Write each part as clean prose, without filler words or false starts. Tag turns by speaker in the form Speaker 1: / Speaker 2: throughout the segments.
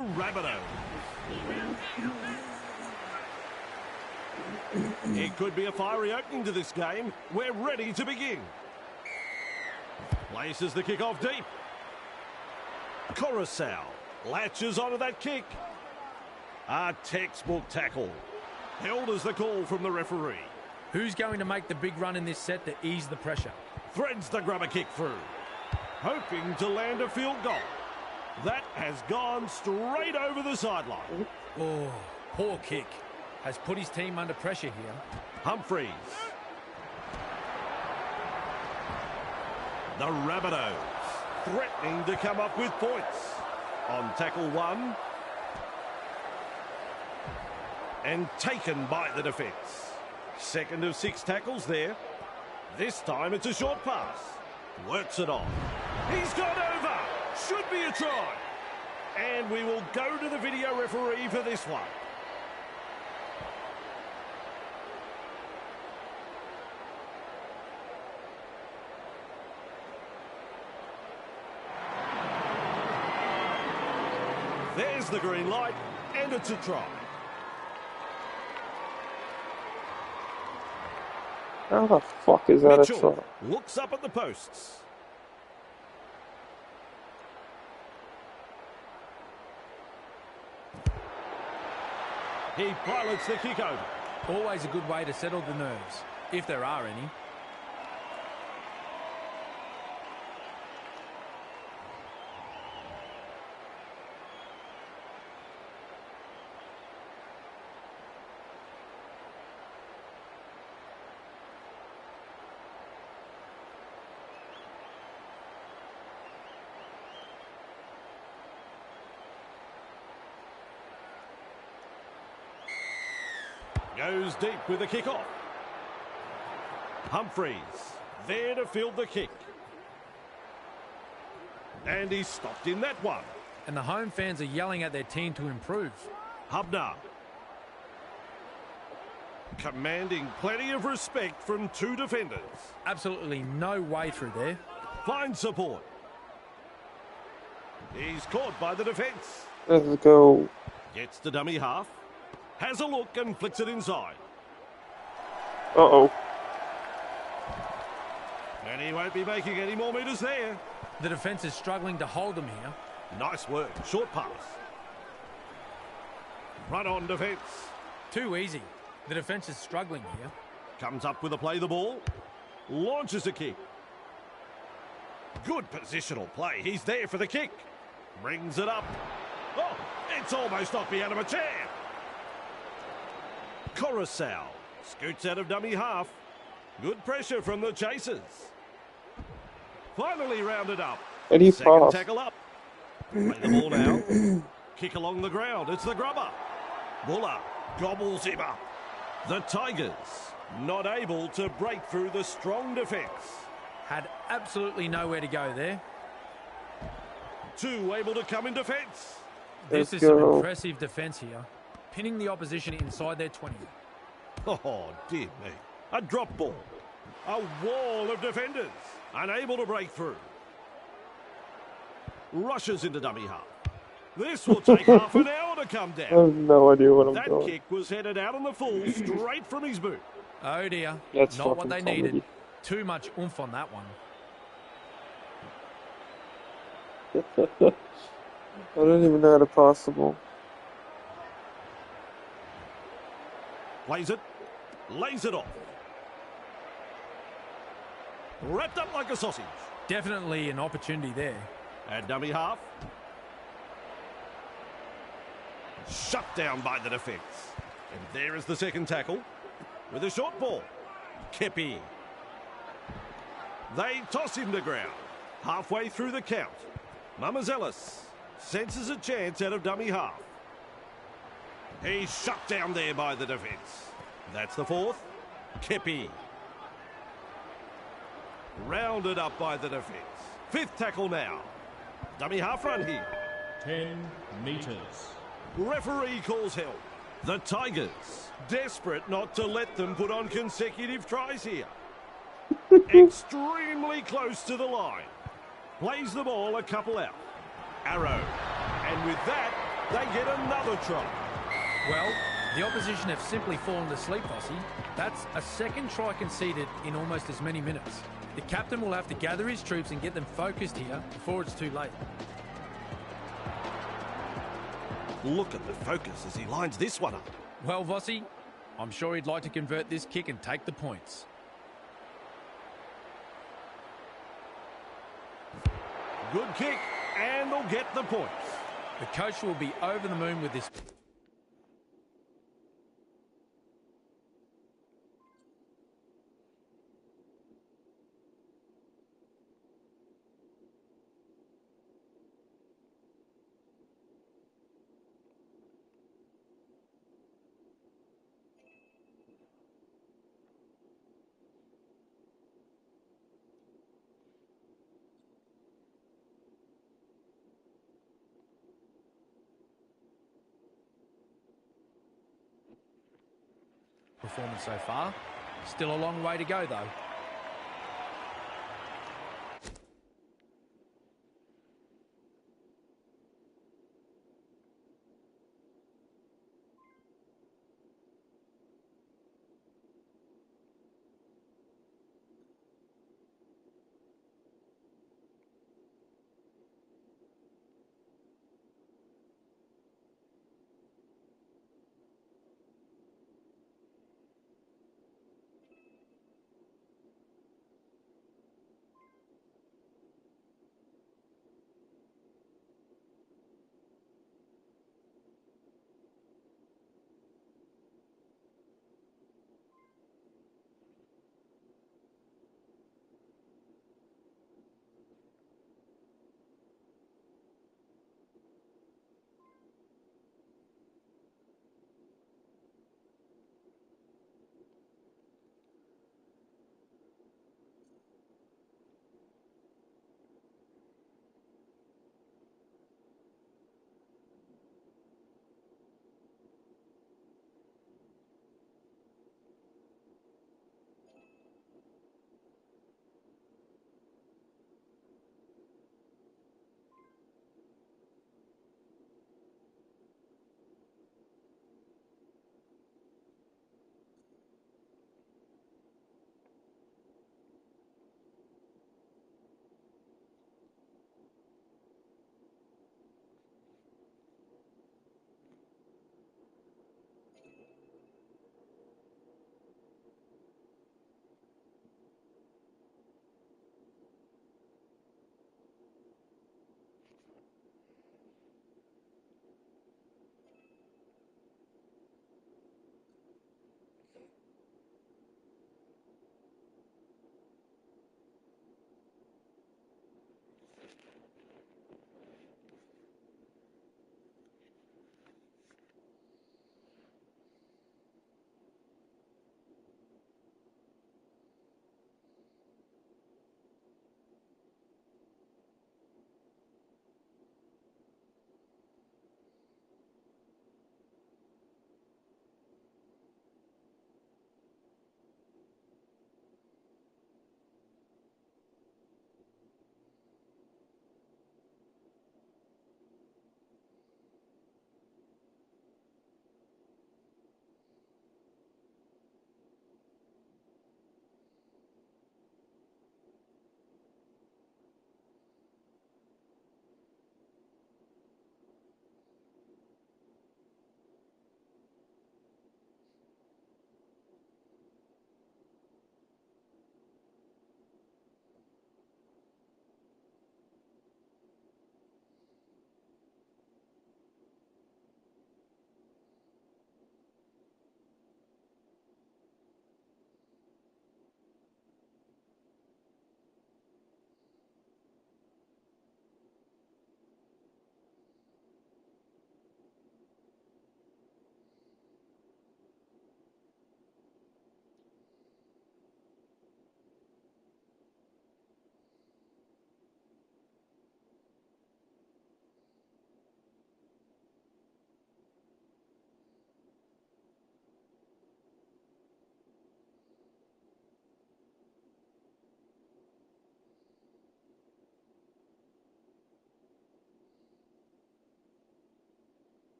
Speaker 1: Rabbitoh. It could be a fiery opening to this game. We're ready to begin. Places the kick off deep. Coruscant latches onto that kick. A textbook tackle. Held as the call from the referee.
Speaker 2: Who's going to make the big run in this set to ease the pressure?
Speaker 1: Threads the grubber kick through. Hoping to land a field goal. That has gone straight over the sideline.
Speaker 2: Oh, poor kick. Has put his team under pressure here.
Speaker 1: Humphreys. The Rabbitohs threatening to come up with points. On tackle one. And taken by the defence. Second of 6 tackles there. This time it's a short pass. Works it on. He's gone over. Should be a try. And we will go to the video referee for this one. There's the green light, and it's a try.
Speaker 3: How the fuck is that
Speaker 1: Mitchell
Speaker 3: a try?
Speaker 1: looks up at the posts. He pilots the kick over.
Speaker 2: Always a good way to settle the nerves, if there are any.
Speaker 1: Goes deep with the kick-off. Humphreys there to field the kick. And he's stopped in that one.
Speaker 2: And the home fans are yelling at their team to improve.
Speaker 1: Hubner. Commanding plenty of respect from 2 defenders.
Speaker 2: Absolutely no way through there.
Speaker 1: Finds support. He's caught by the defence.
Speaker 3: Let's go.
Speaker 1: Gets the dummy half. Has a look and flicks it inside.
Speaker 3: Uh-oh.
Speaker 1: And he won't be making any more metres there.
Speaker 2: The defence is struggling to hold them here.
Speaker 1: Nice work. Short pass. Run on defence.
Speaker 2: Too easy. The defence is struggling here.
Speaker 1: Comes up with a play the ball. Launches a kick. Good positional play. He's there for the kick. Brings it up. Oh, it's almost knocked me out of a chair. Coruscant scoots out of dummy half. Good pressure from the chasers. Finally rounded up.
Speaker 3: And he
Speaker 1: Second
Speaker 3: passed.
Speaker 1: tackle up. Play the ball now. Kick along the ground. It's the grubber. Buller gobbles him up. The Tigers not able to break through the strong defence.
Speaker 2: Had absolutely nowhere to go there.
Speaker 1: 2 able to come in defence.
Speaker 2: This
Speaker 3: Let's
Speaker 2: is some
Speaker 3: go.
Speaker 2: impressive defence here. Pinning the opposition inside their 20.
Speaker 1: Oh, dear me. A drop ball. A wall of defenders. Unable to break through. Rushes into dummy half. This will take half an hour to come
Speaker 3: I have
Speaker 1: down.
Speaker 3: no idea what I'm
Speaker 1: That
Speaker 3: doing.
Speaker 1: kick was headed out on the full straight from his boot.
Speaker 2: Oh dear.
Speaker 3: That's
Speaker 2: Not what
Speaker 3: fucking
Speaker 2: they
Speaker 3: comedy.
Speaker 2: needed. Too much oomph on that one.
Speaker 3: I don't even know how to pass the ball.
Speaker 1: Plays it. Lays it off. Wrapped up like a sausage.
Speaker 2: Definitely an opportunity there.
Speaker 1: At dummy half. Shut down by the defence. And there is the second tackle. With a short ball. Kepi. They toss him to ground. Halfway through the count. Mamazelis senses a chance out of dummy half. He's shut down there by the defence. That's the 4th. Kepi. Rounded up by the defence. 5th tackle now. Dummy half run here.
Speaker 4: 10 metres.
Speaker 1: Referee calls help. The Tigers, desperate not to let them put on consecutive tries here. Extremely close to the line. Plays the ball a couple out. Arrow. And with that, They get another try.
Speaker 2: Well, the opposition have simply fallen asleep, Bossy. That's a second try conceded in almost as many minutes. The captain will have to gather his troops and get them focused here before it's too late.
Speaker 1: Look at the focus as he lines this one up.
Speaker 2: Well, Bossy, I'm sure he'd like to convert this kick and take the points.
Speaker 1: Good kick, and they'll get the points.
Speaker 2: The coach will be over the moon with this. Performance so far. Still a long way to go, though.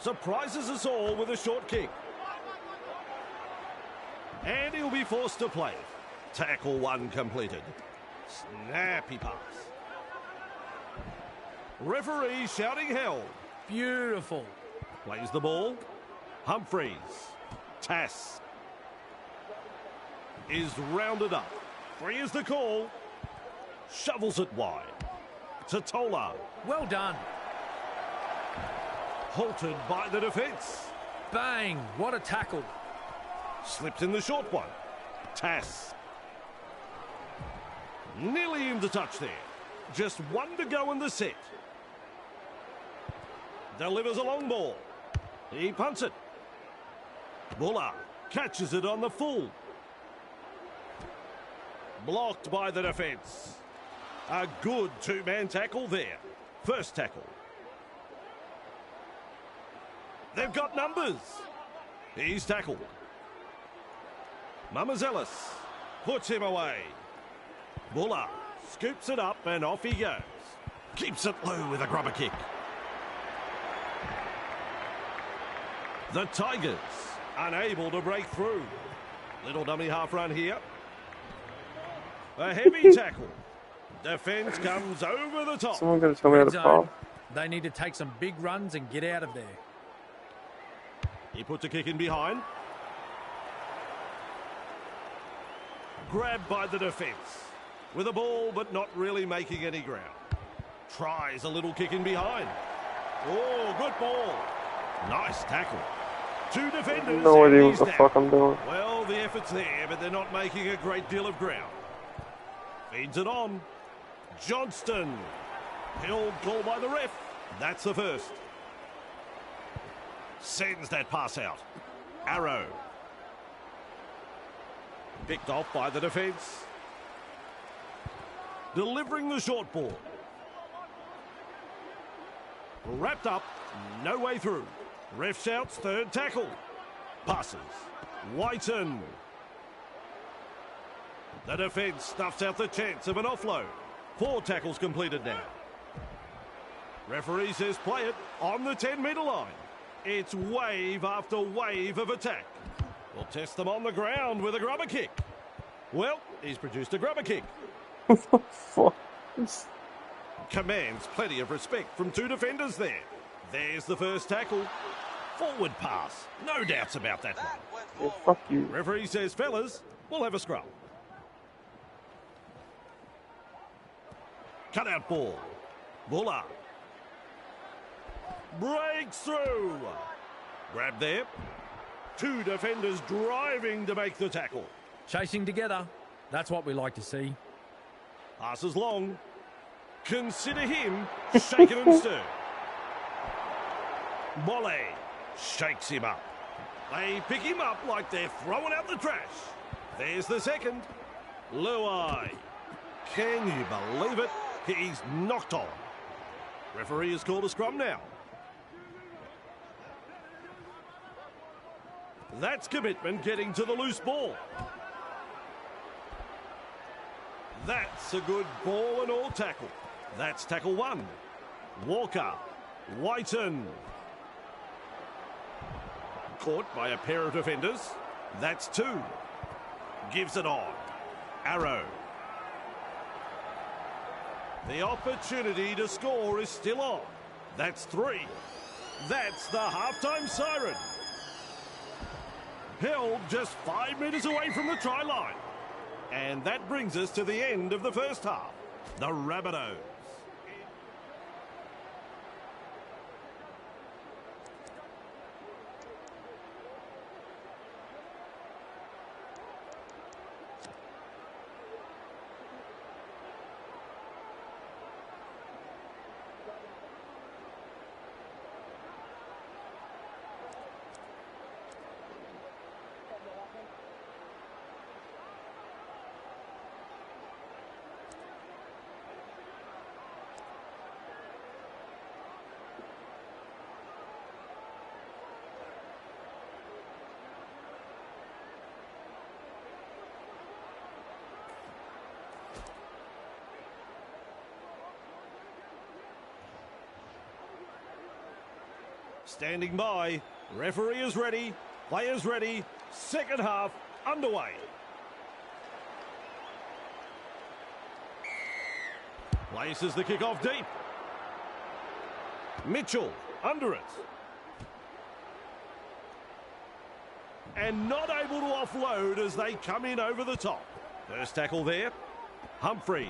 Speaker 1: Surprises us all with a short kick. And he'll be forced to play it. Tackle 1 completed. Snappy pass. Referee shouting held.
Speaker 2: Beautiful.
Speaker 1: Plays the ball. Humphreys. Tass. Is rounded up. 3 is the call. Shovels it wide. Totola.
Speaker 2: Well done.
Speaker 1: Halted by the defence.
Speaker 2: Bang. What a tackle.
Speaker 1: Slips in the short one. Tass. Nearly in the touch there. Just 1 to go in the set. Delivers a long ball. He punts it. Buller catches it on the full. Blocked by the defence. A good 2-man tackle there. First tackle. They've got numbers. He's tackled. Mamazelis puts him away. Buller scoops it up and off he goes. Keeps it low with a grubber kick. The Tigers unable to break through. Little dummy half run here. A heavy tackle. Defence comes over the top.
Speaker 3: Someone gonna tell me how to pass?
Speaker 2: They need to take some big runs and get out of there.
Speaker 1: He puts a kick in behind. Grabbed by the defence. With a ball but not really making any ground. Tries a little kick in behind. Oh, good ball. Nice tackle. 2 defenders.
Speaker 3: No idea
Speaker 1: and
Speaker 3: what
Speaker 1: he's
Speaker 3: the
Speaker 1: down.
Speaker 3: fuck I'm doing.
Speaker 1: Well, the effort's there, but they're not making a great deal of ground. Feeds it on. Johnston. Held call by the ref. That's the first. Sends that pass out. Arrow. Picked off by the defence. Delivering the short ball. Wrapped up. No way through. Ref shouts 3rd tackle. Passes. Whiten. The defence snuffs out the chance of an offload. 4 tackles completed now. Referee says play it on the 10-metre line. It's wave after wave of attack. We'll test them on the ground with a grubber kick. Well, he's produced a grubber kick.
Speaker 3: Fuck.
Speaker 1: Commands plenty of respect from 2 defenders there. There's the first tackle. Forward pass. No doubts about that one.
Speaker 3: Yeah, fuck you.
Speaker 1: Referee says, fellas, we'll have a scrum. Cut out ball. Buller. Breaks through. Grab there. 2 defenders driving to make the tackle.
Speaker 2: Chasing together. That's what we like to see.
Speaker 1: Passes long. Consider him shaken and stirred. Molle shakes him up. They pick him up like they're throwing out the trash. There's the second. Luai. Can you believe it? He's knocked on. Referee has called a scrum now. That's commitment getting to the loose ball. That's a good ball and all tackle. That's tackle 1. Walker. Whiten. Caught by a pair of defenders. That's 2. Gives it on. Arrow. The opportunity to score is still on. That's 3. That's the halftime siren. Held just 5 metres away from the try line. And that brings us to the end of the first half. The Rabbitohs. Standing by. Referee is ready. Players ready. Second half underway. Places the kick-off deep. Mitchell under it. And not able to offload as they come in over the top. First tackle there. Humphreys.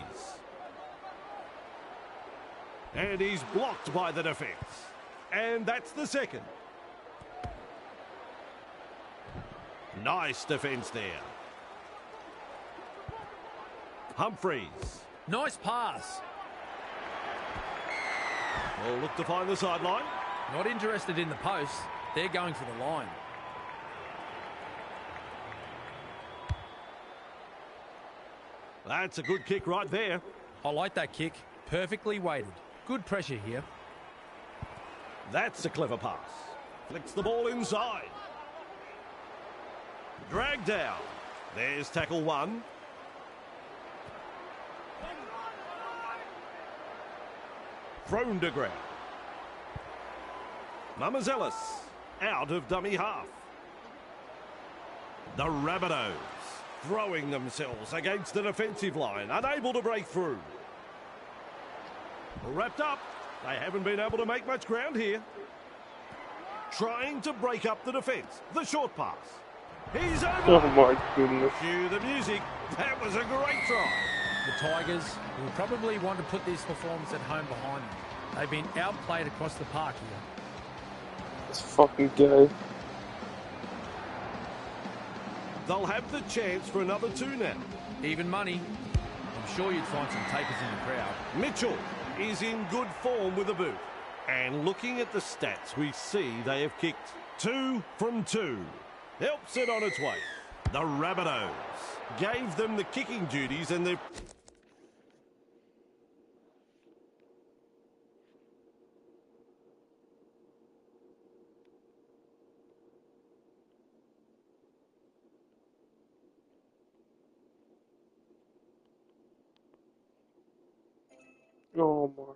Speaker 1: And he's blocked by the defence. And that's the second. Nice defence there. Humphreys.
Speaker 2: Nice pass.
Speaker 1: Will look to find the sideline.
Speaker 2: Not interested in the post. They're going for the line.
Speaker 1: That's a good kick right there.
Speaker 2: I like that kick. Perfectly weighted. Good pressure here.
Speaker 1: That's a clever pass. Flicks the ball inside. Drag down. There's tackle one. Thrown to ground. Mamazelis out of dummy half. The Rabbitohs throwing themselves against the defensive line, unable to break through. Wrapped up. They haven't been able to make much ground here. Trying to break up the defence. The short pass. He's over.
Speaker 3: Oh my goodness.
Speaker 1: Cue the music. That was a great try.
Speaker 2: The Tigers will probably want to put this performance at home behind them. They've been outplayed across the park here.
Speaker 3: It's fucking gay.
Speaker 1: They'll have the chance for another two now.
Speaker 2: Even money. I'm sure you'd find some takers in the crowd.
Speaker 1: Mitchell is in good form with a boot. And looking at the stats, we see they have kicked 2 from 2. Helps it on its way. The Rabbitohs gave them the kicking duties and they've...
Speaker 3: Oh my.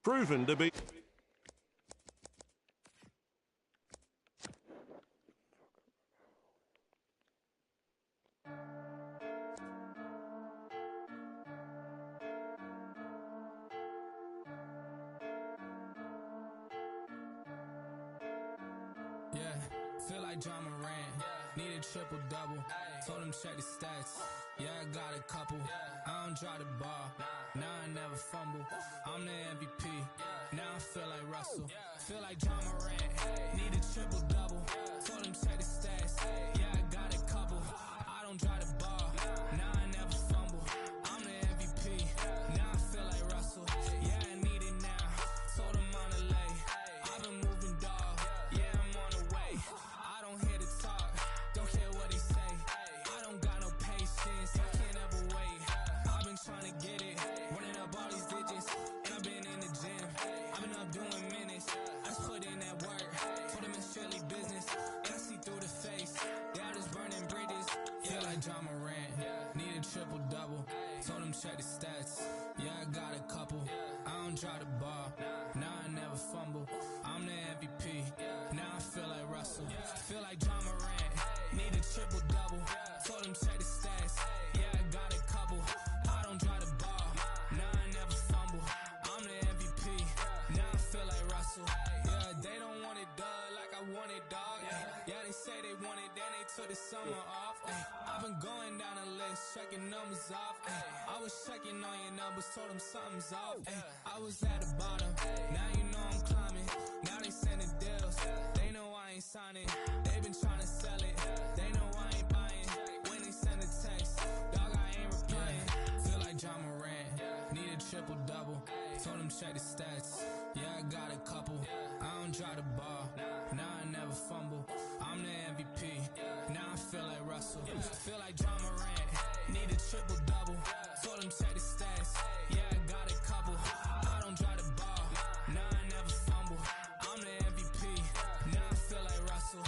Speaker 1: Proven to be...
Speaker 5: Yeah, feel like John Morant. Need a triple-double. Told him check the stats. Yeah, I got a couple. I don't drop the ball. Now I never fumble. I'm the MVP. Now I feel like Russell. Feel like John Morant. Need a triple-double. Told him check the stats. Yeah, I got a couple. I don't drop the ball. Now I never fumble. I'm the MVP. Now I feel like Russell. Yeah, I need it now. Told him on the lay. I've been moving, dog. Yeah, I'm on the way. I don't hear the talk. Don't care what they say. I don't got no patience. I can't ever wait. I've been trying to get it. Running up all these digits. And I've been in the gym. I've been up doing minutes. I just put in that work. Told them it's strictly business. And I see through the face. They all just burning bridges. Feel like John Morant. Need a triple-double. Told him check the stats. Yeah, I got a couple. I don't drop the ball. Now I never fumble. I'm the MVP. Now I feel like Russell. Feel like John Morant. Need a triple-double. Told him check the stats. Yeah, I got a couple. I don't drop the ball. Now I never fumble. I'm the MVP. Now I feel like Russell. Yeah, they don't want it done like I want it, dog. Yeah, they say they want it, then they took the summer off. I've been going down the list, checking numbers off. I was checking on your numbers, told them something's off. I was at the bottom, now you know I'm climbing. Now they sending deals, they know I ain't signing. They been trying to sell it, they know I ain't buying. When they send a text, dog, I ain't replying. Feel like John Morant, need a triple-double. Told him check the stats, yeah, I got a couple. I don't drop the ball, now I never fumble. I'm the MVP, now I feel like Russell. Feel like John Morant, need a triple-double. Told him check the stats, yeah, I got a couple. I don't drop the ball, now I never fumble. I'm the MVP, now I feel like Russell.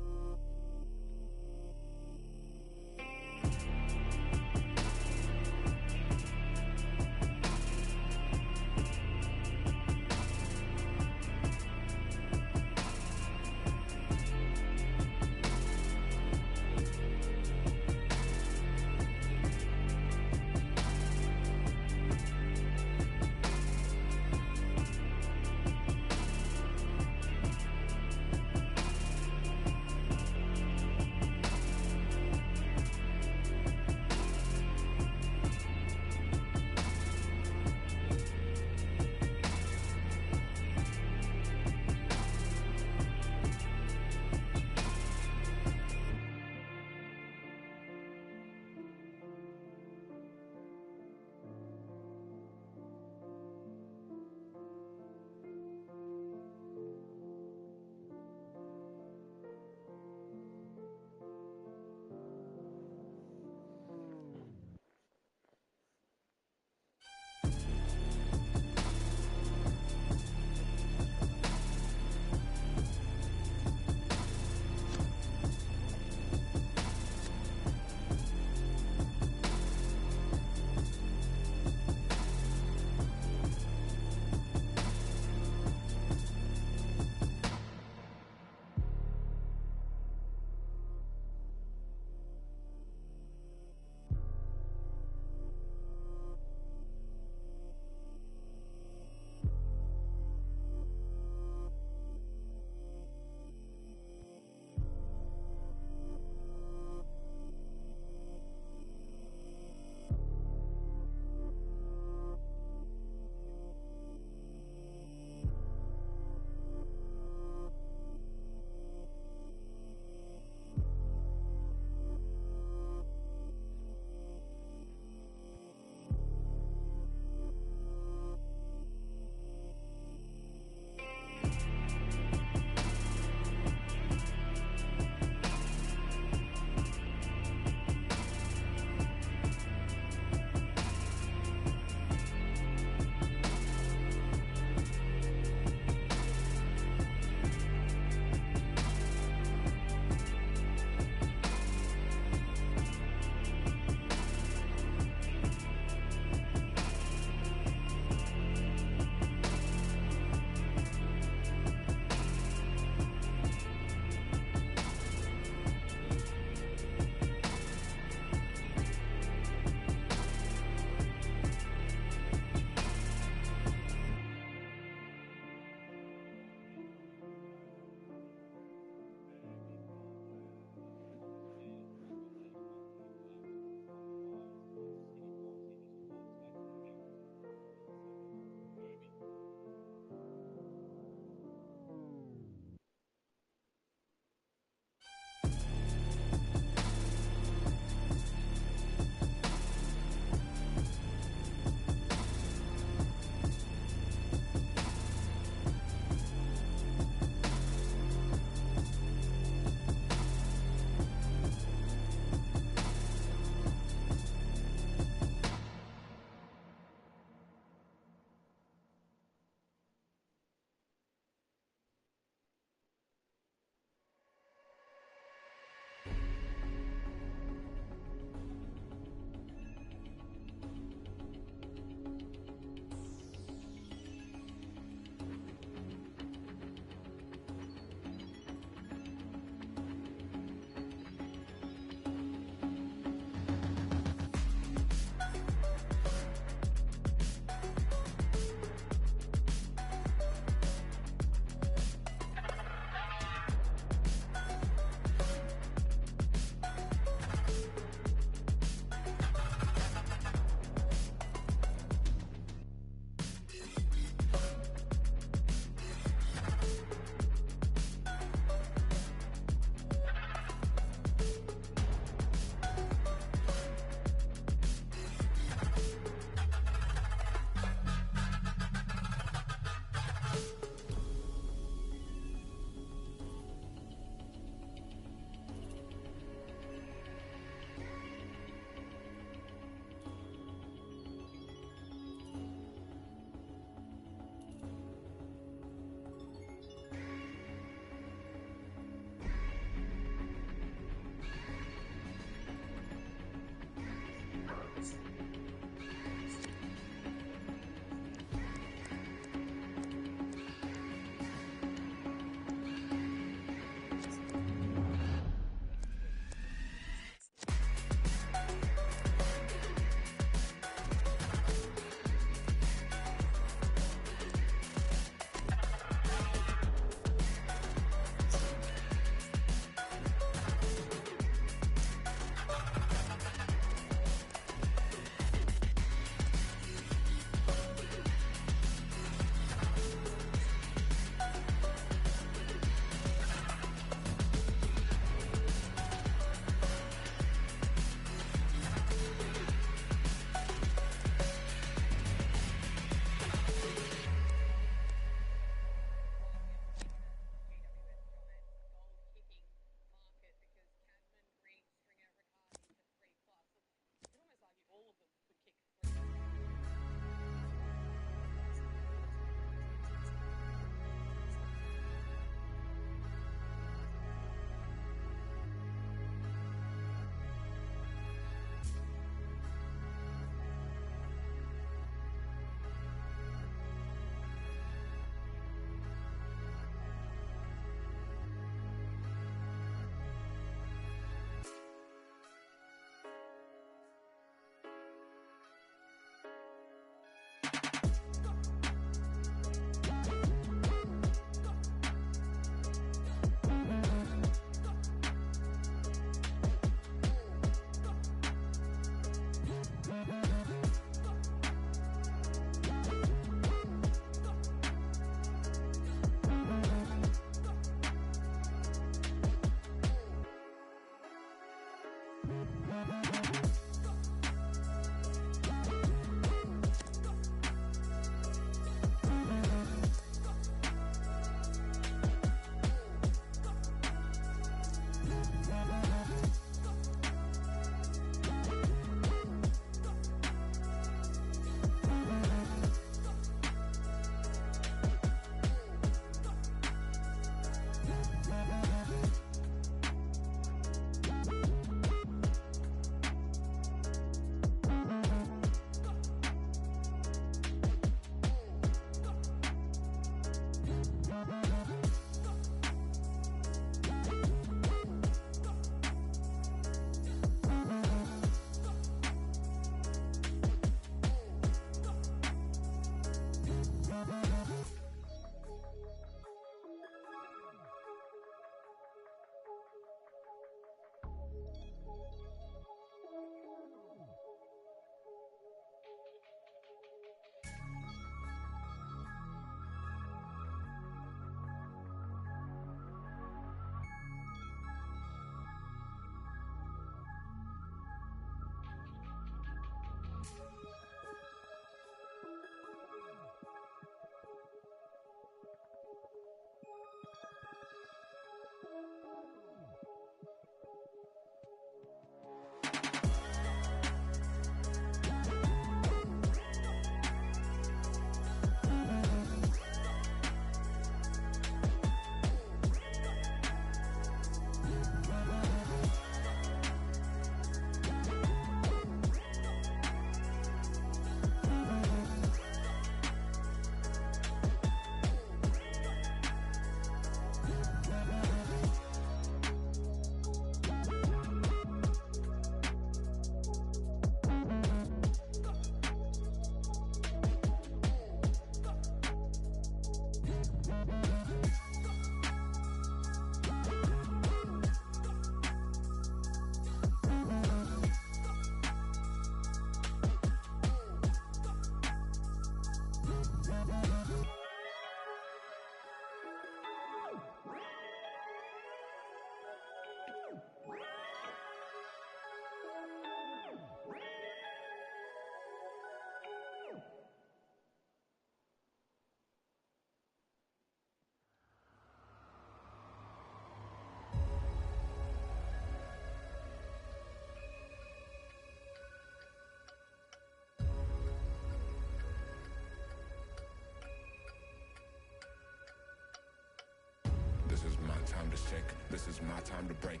Speaker 6: time to shake. This is my time to break.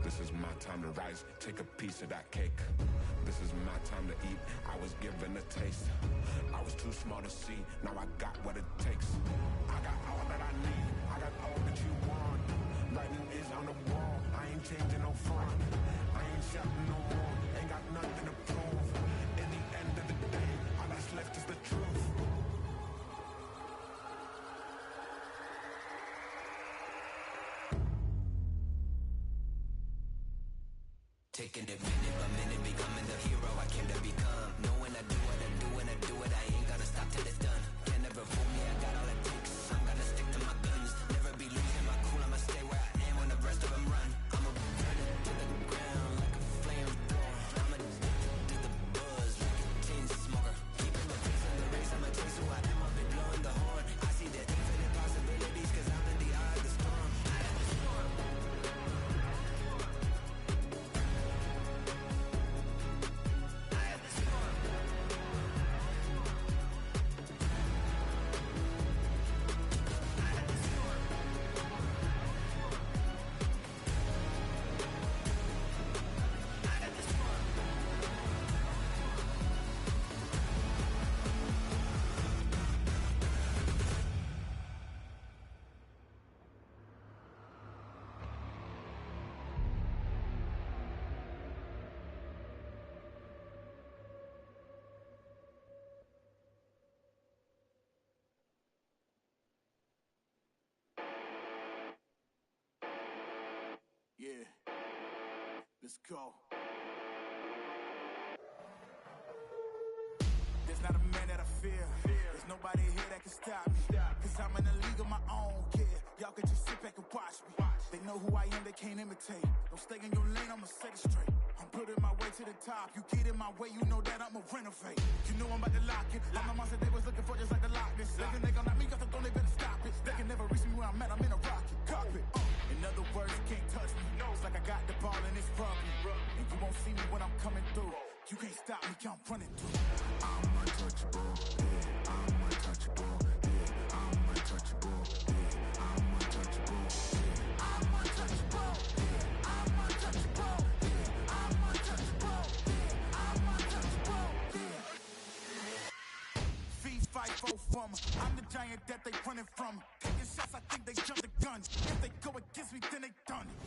Speaker 6: This is my time to rise. Take a piece of that cake. This is my time to eat. I was given a taste. I was too small to see. Now I got what it takes. I got all that I need. I got all that you want. Writing is on the wall. I ain't changing no front. I ain't shouting no more. Ain't got nothing to prove. In the end of the day, all that's left is the truth.
Speaker 7: Taking it minute by minute, becoming the hero I came to become. Knowing I do what I do when I do it, I ain't gonna stop till it's done. Can never fool me, I got all it takes. I'm gonna stick to my guns, never be losing my cool. I'ma stay where I am when the rest of them run. I'ma burn it to the ground like a flamethrower. I'm addicted to the buzz like a chain smoker. Keeping the pace of the race, I'ma chase who I am. I'll be blowing the horn. I see the infinite possibilities, cause I'm in the eye of the storm. I am the storm.
Speaker 8: Yeah, let's go. There's not a man that I fear. There's nobody here that can stop me. Cause I'm in a league of my own, yeah. Y'all can just sit back and watch me. They know who I am, they can't imitate. Don't stay in your lane, I'ma set it straight. I'm putting my way to the top. You get in my way, you know that I'ma renovate. You know I'm about to lock it. I'm the monster they was looking for, just like the Loch Ness. They think they gon' knock me off the throne, they better stop it. They can never reach me where I'm at, I'm in a rocket. Cockpit. In other words, you can't touch me. It's like I got the ball and it's rugby. And you won't see me when I'm coming through. You can't stop me, I'm running through.
Speaker 6: I'm untouchable, yeah, I'm untouchable, yeah, I'm untouchable, yeah, I'm untouchable, yeah, I'm untouchable, yeah, I'm untouchable, yeah, I'm untouchable, yeah, I'm untouchable, yeah.
Speaker 8: Feet fight both from. I'm the giant that they running from. Taking shots, I think they jumped the gun. If they go against me, then they done it.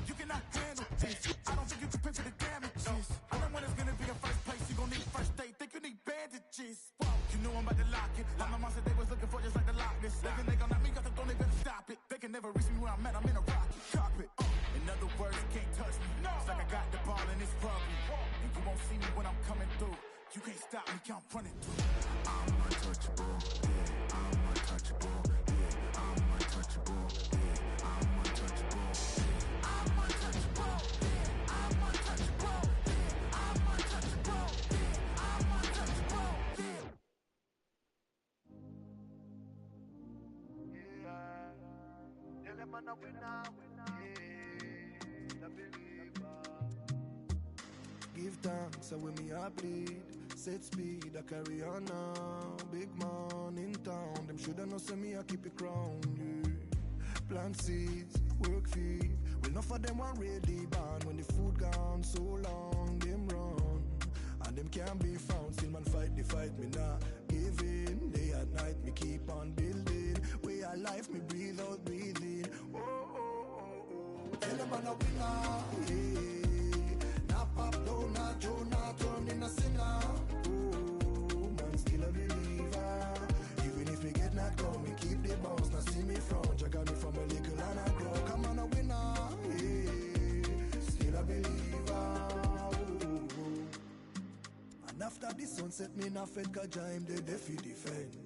Speaker 8: You cannot handle this. I don't think you can pay for the damages. I know when it's gonna be in first place. You gon' need first aid. Think you need bandages. Whoa, you know I'm about to lock it. I'm the monster they was looking for, just like the Loch Ness. They think they gon' knock me off the throne, they better stop it. They can never reach me where I'm at. I'm in a rocket. Cockpit. In other words, you can't touch me. It's like I got the ball and it's rugby. And you won't see me when I'm coming through. You can't stop me, I'm running through.
Speaker 6: I'm untouchable, yeah, I'm untouchable, yeah, I'm untouchable, yeah, I'm untouchable, yeah, I'm untouchable, yeah, I'm untouchable, yeah, I'm untouchable, yeah, I'm untouchable, yeah.
Speaker 9: Tell them I'm a winner, the believer.
Speaker 10: Give thanks, so when me I bleed. Set speed, I carry on now. Big man in town, them shoulda know say me I keep it crown, yeah. Plant seeds, work feed. Well, enough of them want ready band. When the food gone so long, them run. And them can't be found, still man fight the fight, me not give in. Day and night, me keep on building. Way of life, me breathe out, breathe in. Oh, oh, oh, oh. Tell them I'm a winner, yeah. Not pop down, not Joe, not turn in a sinner. Still a believer. Even if we get knocked down, me keep the bounce. Now see me front, you got me from a little and I grow. Come on, a winner, yeah. Still a believer. And after the sunset, me not fed, cause I'm the deafy defend.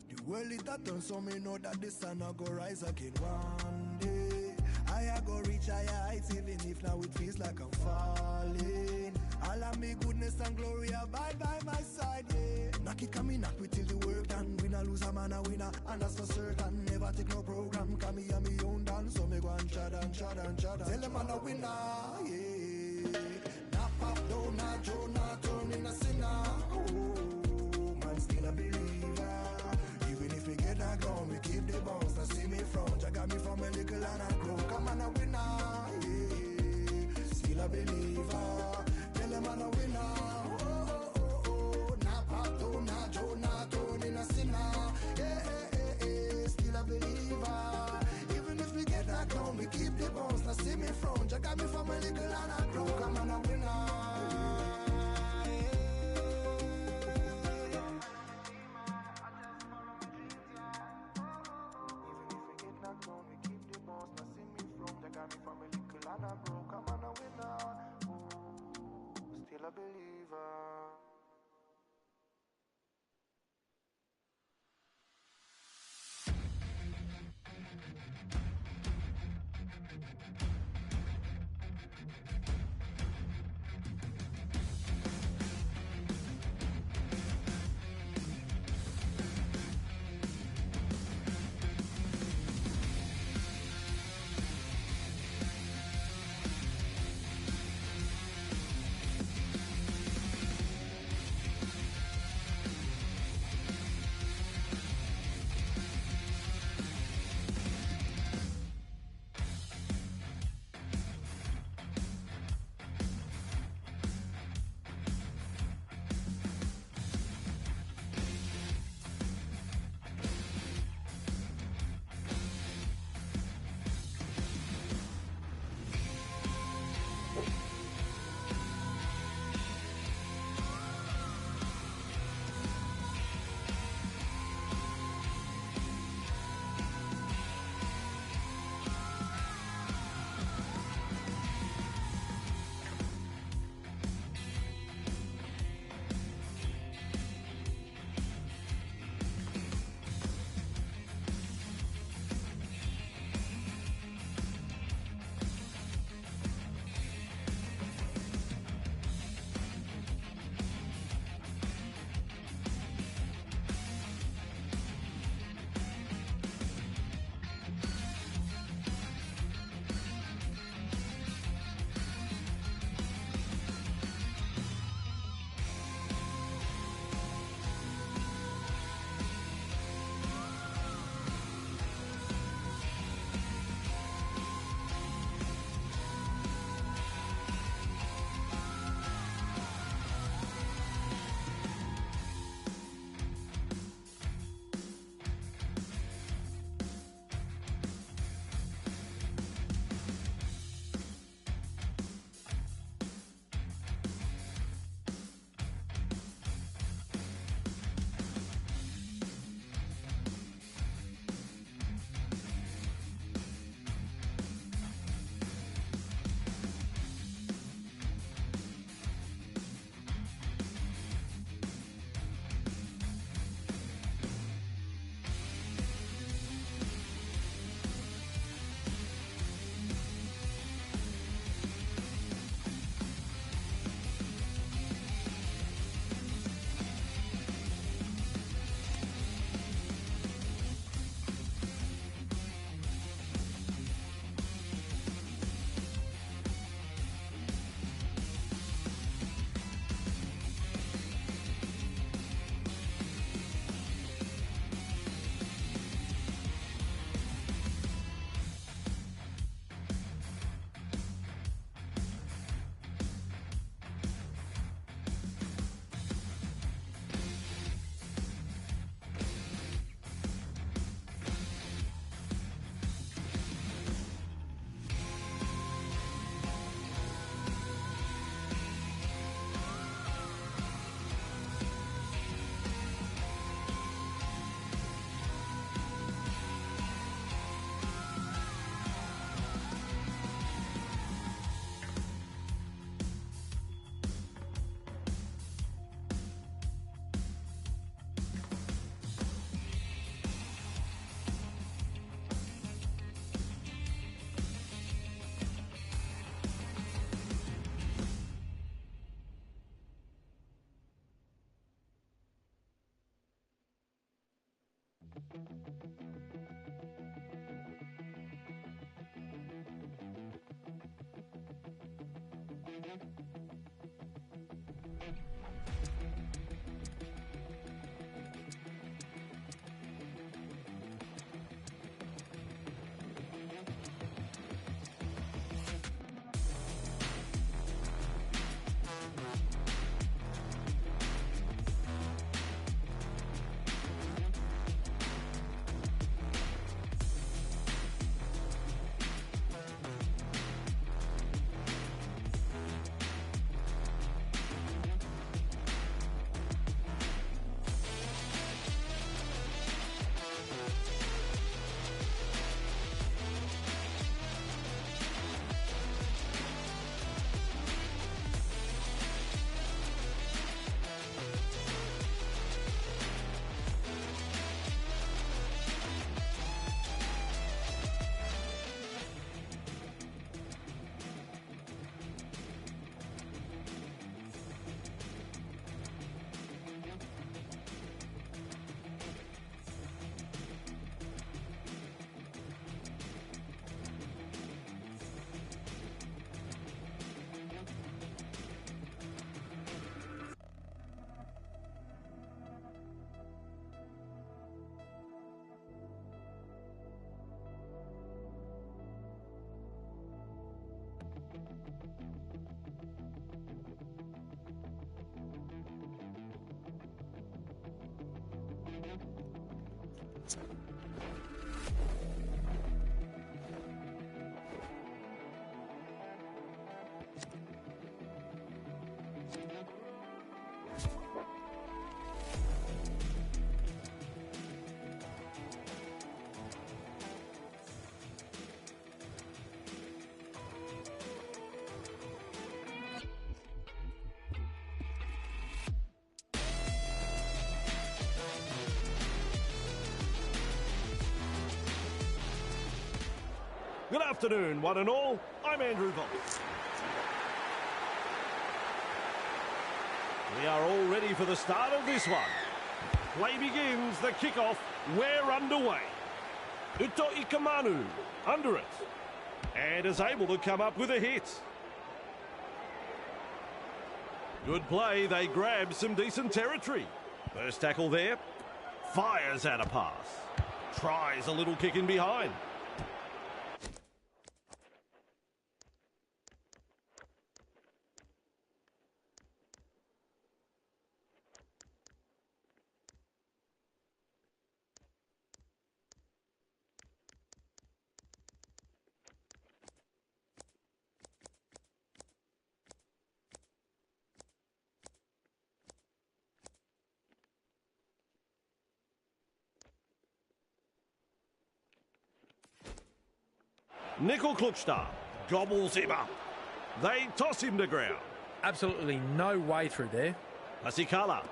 Speaker 10: The world it a turn, so me know that the sun a go rise again one day. I go reach higher heights, even if now it feels like I'm falling. All of me goodness and glory abide by my side, yeah. Knock it, come me knock we till the work done. Win or lose, a man a winner, and that's for certain. Never take no program, come me and me own dance. So me go and shut and shut and shut. Tell them I'm a winner, yeah. Not pop down, not Joe, not turn in a sinner. Oh, man still a believer. Even if we get knocked down, we keep the bounce. Now see me front, you got me from a little Man, I broke, I'm on a winner. Ooh, still a believer.
Speaker 1: Good afternoon, one and all. I'm Andrew Voss. We are all ready for the start of this one. Play begins, the kickoff. We're underway. Uto Ikamanu under it. And is able to come up with a hit. Good play, they grab some decent territory. First tackle there. Fires out a pass. Tries a little kick in behind. Nickel Klukstad gobbles him up. They toss him to ground.
Speaker 2: Absolutely no way through there.
Speaker 1: Pasikala.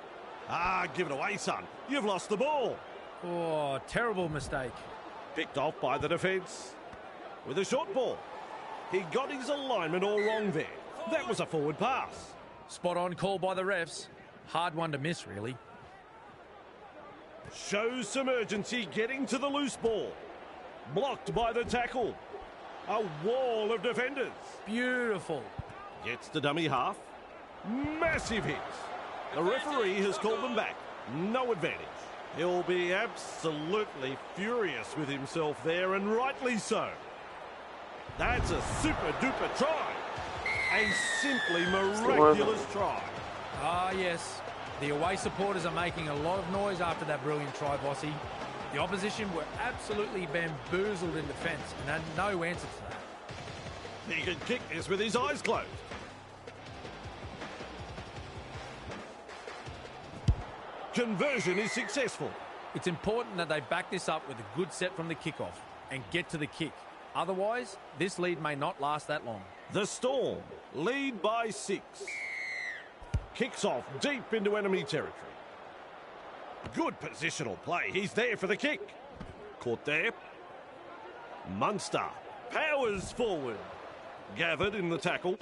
Speaker 1: Give it away, son. You've lost the ball.
Speaker 2: Oh, terrible mistake.
Speaker 1: Picked off by the defence. With a short ball. He got his alignment all wrong there. That was a forward pass.
Speaker 2: Spot on call by the refs. Hard one to miss, really.
Speaker 1: Shows some urgency getting to the loose ball. Blocked by the tackle. A wall of defenders.
Speaker 2: Beautiful.
Speaker 1: Gets the dummy half. Massive hit. The referee has called them back. No advantage. He'll be absolutely furious with himself there, and rightly so. That's a super duper try. A simply miraculous try.
Speaker 2: Ah, yes. The away supporters are making a lot of noise after that brilliant try, Bossy. The opposition were absolutely bamboozled in defence and had no answer to that.
Speaker 1: He could kick this with his eyes closed. Conversion is successful.
Speaker 2: It's important that they back this up with a good set from the kickoff and get to the kick. Otherwise, this lead may not last that long.
Speaker 1: The Storm lead by 6. Kicks off deep into enemy territory. Good positional play. He's there for the kick. Caught there. Munster powers forward. Gathered in the tackle.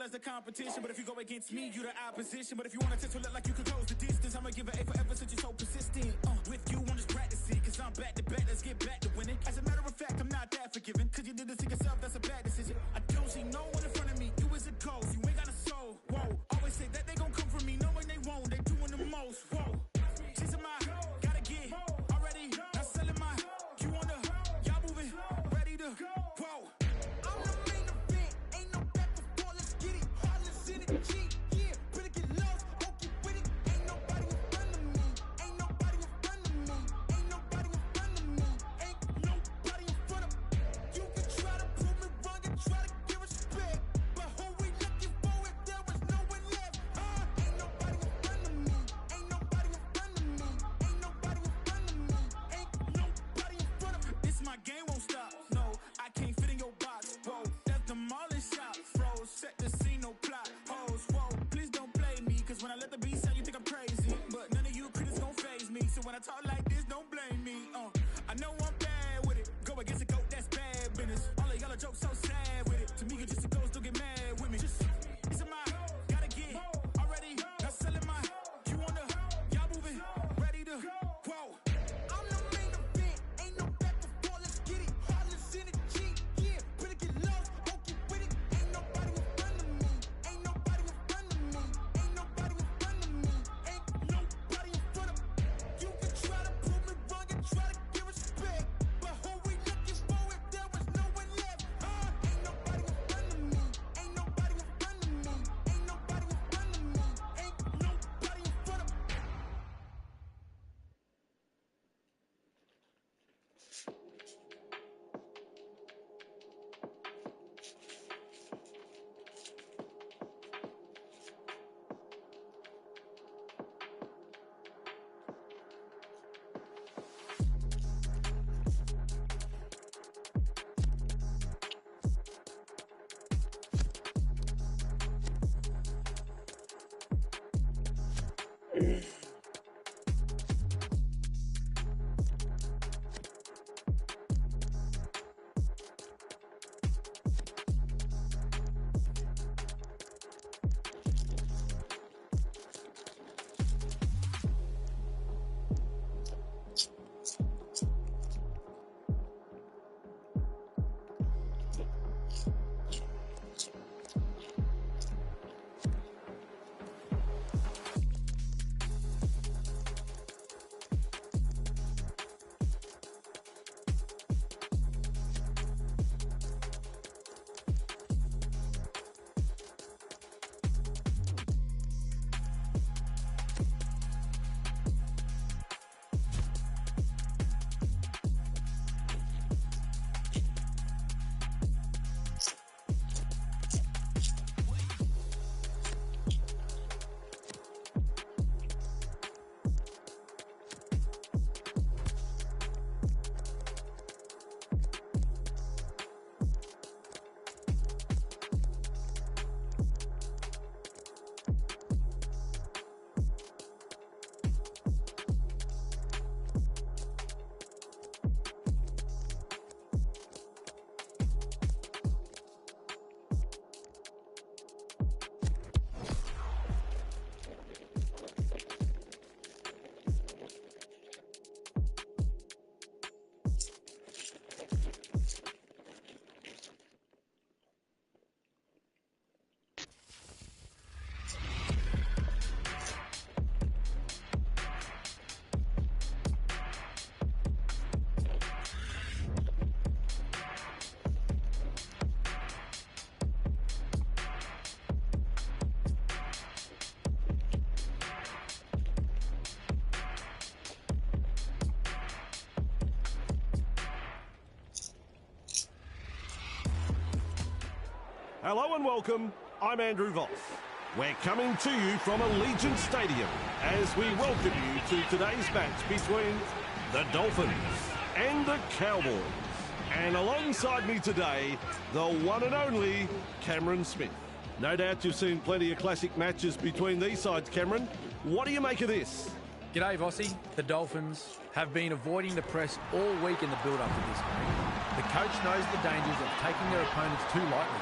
Speaker 8: As the competition, but if you go against me, you the opposition. But if you want to look like you could close the distance, I'ma give it A forever since you're so persistent. With you, I'm just practicing, cause I'm back to back, let's get back to winning. As a matter of fact, I'm not that forgiving, cause you did this to yourself, that's a bad decision. I don't see no one in front of me, you is a ghost, you ain't got a soul. Whoa, always say that they gon' come for me, knowing they won't, they doing the most. Whoa, chasing my, gotta get already, not selling my, you on the, y'all moving, ready to, whoa. Talk like this, don't blame me. I know I'm bad with it. Go against a goat, that's bad business. All of y'all are jokes so sad with it. To me, you just a ghost, don't get mad with me. Just, it's a my, gotta get already. Not selling my, you on the, y'all moving, ready to, whoa. I'm the main event, ain't no back before, let's get it. Heartless energy, yeah. Better get lost, okay with it. Ain't nobody in front of me. Ain't nobody in front of me. Ain't nobody in front of me. Ain't nobody in front of me. You can try to
Speaker 1: Hello and welcome, I'm Andrew Voss. We're coming to you from Allegiant Stadium as we welcome you to today's match between the Dolphins and the Cowboys. And alongside me today, the one and only Cameron Smith. No doubt you've seen plenty of classic matches between these sides, Cameron. What do you make of this?
Speaker 2: G'day, Vossi. The Dolphins have been avoiding the press all week in the build-up to this game. The coach knows the dangers of taking their opponents too lightly.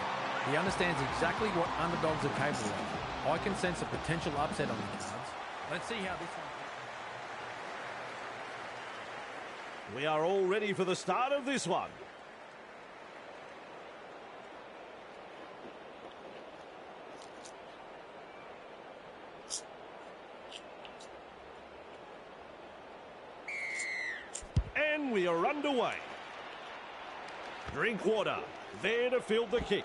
Speaker 2: He understands exactly what underdogs are capable of. I can sense a potential upset on the cards. Let's see how this one...
Speaker 1: We are all ready for the start of this one. And we are underway. Drinkwater, there to field the kick.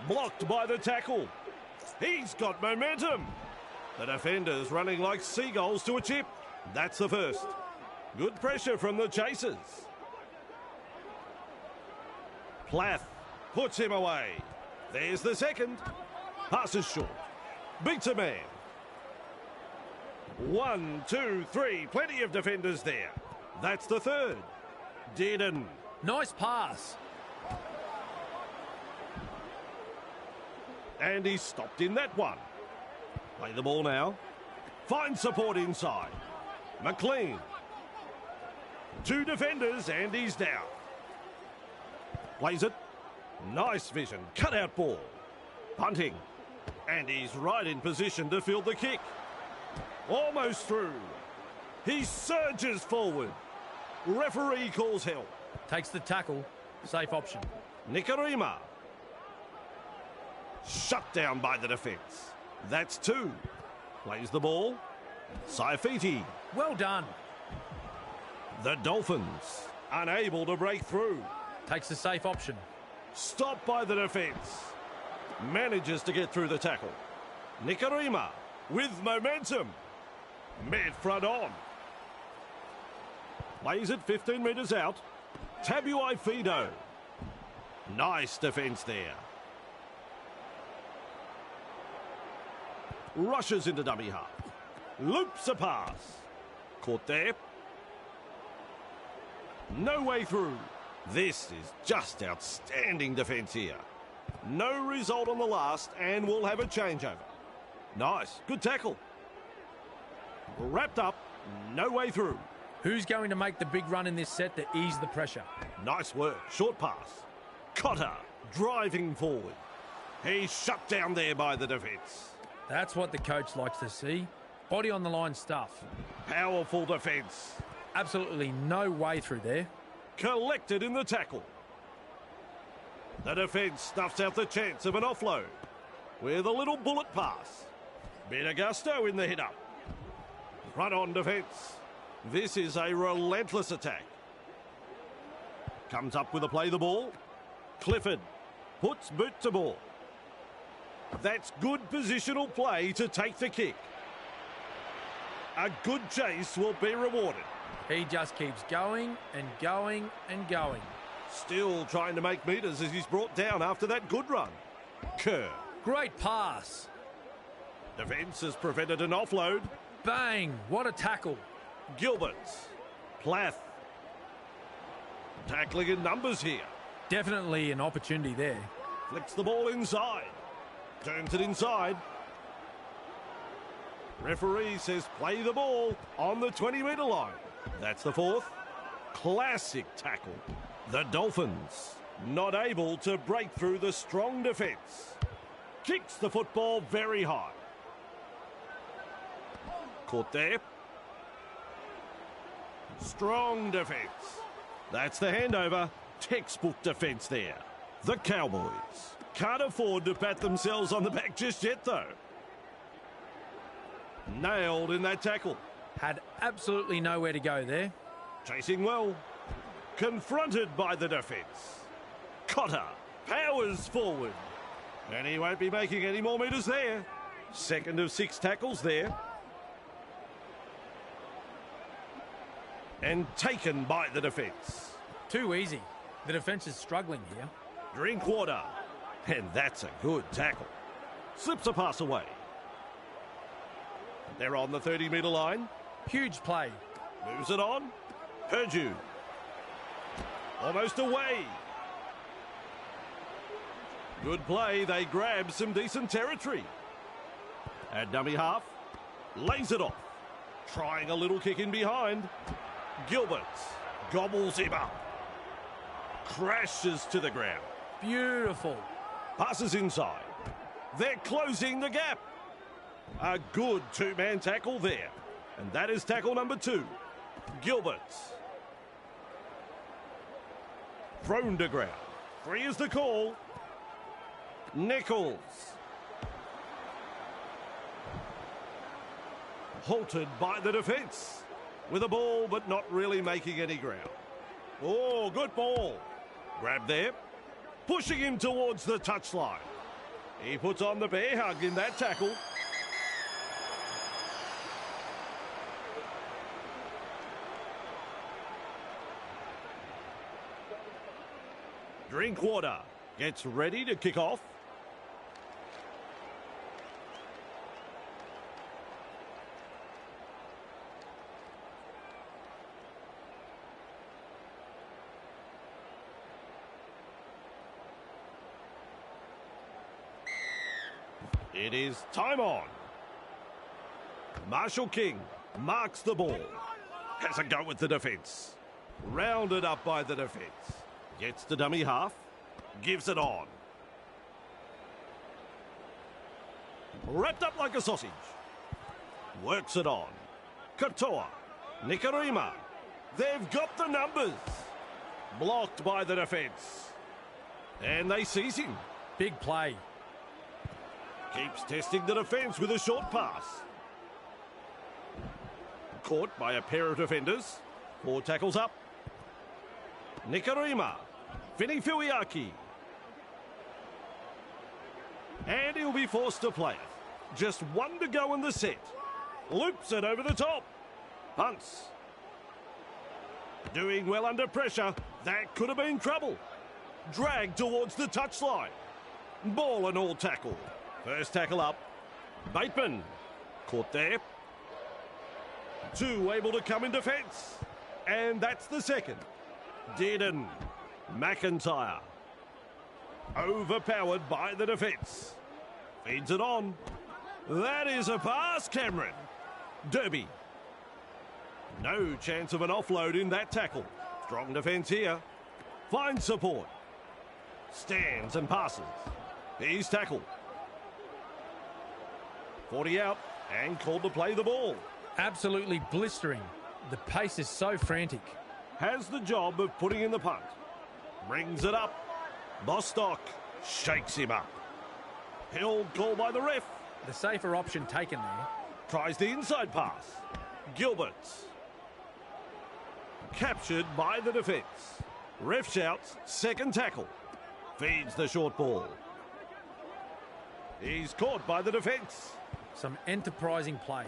Speaker 1: Blocked by the tackle. He's got momentum. The defenders running like seagulls to a chip. That's the first. Good pressure from the chasers. Plath puts him away. There's the second. Passes short. Beats a man. 1, 2, 3. Plenty of defenders there. That's the third. Dearden.
Speaker 2: Nice pass.
Speaker 1: And he's stopped in that one. Play the ball now. Finds support inside. McLean. 2 defenders and he's down. Plays it. Nice vision. Cut out ball. Punting. And he's right in position to field the kick. Almost through. He surges forward. Referee calls help.
Speaker 2: Takes the tackle. Safe option.
Speaker 1: Nikarima. Shut down by the defence. That's 2. Plays the ball. Saifiti.
Speaker 2: Well done.
Speaker 1: The Dolphins unable to break through.
Speaker 2: Takes the safe option.
Speaker 1: Stopped by the defence. Manages to get through the tackle. Nikarima with momentum. Mid front on. Plays it 15 metres out. Tabuai Fido. Nice defence there. Rushes into dummy half. Loops a pass. Caught there. No way through. This is just outstanding defence here. No result on the last and we'll have a changeover. Nice. Good tackle. Wrapped up, no way through.
Speaker 2: Who's going to make the big run in this set to ease the pressure?
Speaker 1: Nice work, short pass. Cotter, driving forward. He's shut down there by the defence.
Speaker 2: That's what the coach likes to see. Body on the line stuff.
Speaker 1: Powerful defence.
Speaker 2: Absolutely no way through there.
Speaker 1: Collected in the tackle. The defence snuffs out the chance of an offload with a little bullet pass. Bit of gusto in the hit-up. Run on defence. This is a relentless attack. Comes up with a play the ball. Clifford puts boot to ball. That's good positional play to take the kick. A good chase will be rewarded.
Speaker 2: He just keeps going and going and going.
Speaker 1: Still trying to make metres as he's brought down after that good run. Kerr.
Speaker 2: Great pass.
Speaker 1: Defence has prevented an offload.
Speaker 2: Bang! What a tackle.
Speaker 1: Gilberts. Plath. Tackling in numbers here.
Speaker 2: Definitely an opportunity there.
Speaker 1: Flicks the ball inside. Turns it inside. Referee says play the ball on the 20-metre line. That's the fourth. Classic tackle. The Dolphins not able to break through the strong defence. Kicks the football very high. Caught there. Strong defence. That's the handover. Textbook defence there. The Cowboys can't afford to pat themselves on the back just yet, though. Nailed in that tackle.
Speaker 2: Had absolutely nowhere to go there.
Speaker 1: Chasing well. Confronted by the defence. Cotter powers forward. And he won't be making any more metres there. Second of 6 tackles there. And taken by the defence.
Speaker 2: Too easy. The defence is struggling here.
Speaker 1: Drinkwater. And that's a good tackle. Slips a pass away. They're on the 30-metre line.
Speaker 2: Huge play.
Speaker 1: Moves it on. Purdue. Almost away. Good play. They grab some decent territory. At dummy half. Lays it off. Trying a little kick in behind. Gilbert gobbles him up. Crashes to the ground.
Speaker 2: Beautiful.
Speaker 1: Passes inside. They're closing the gap. A good two-man tackle there. And that is tackle number 2. Gilbert. Thrown to ground. 3 is the call. Nichols. Halted by the defence. With a ball, but not really making any ground. Oh, good ball. Grab there. Pushing him towards the touchline. He puts on the bear hug in that tackle. Drinkwater gets ready to kick off. It is time on. Marshall King marks the ball. Has a go with the defence. Rounded up by the defence. Gets the dummy half. Gives it on. Wrapped up like a sausage. Works it on. Katoa. Nikarima. They've got the numbers. Blocked by the defence. And they seize him.
Speaker 2: Big play.
Speaker 1: Keeps testing the defence with a short pass. Caught by a pair of defenders. 4 tackles up. Nikarima. Vinny Fuiaki. And he'll be forced to play it. Just 1 to go in the set. Loops it over the top. Punts. Doing well under pressure. That could have been trouble. Dragged towards the touchline. Ball and all tackle. First tackle up. Bateman. Caught there. 2 able to come in defence. And that's the second. Dearden. McIntyre. Overpowered by the defence. Feeds it on. That is a pass, Cameron. Derby No chance of an offload in that tackle. Strong defence here. Finds support. Stands and passes. He's tackled. 40 out and called to play the ball.
Speaker 2: Absolutely blistering. The pace is so frantic.
Speaker 1: Has the job of putting in the punt. Brings it up. Bostock shakes him up. Held call by the ref.
Speaker 2: The safer option taken there.
Speaker 1: Tries the inside pass. Gilbert. Captured by the defence. Ref shouts, second tackle. Feeds the short ball. He's caught by the defence.
Speaker 2: Some enterprising play.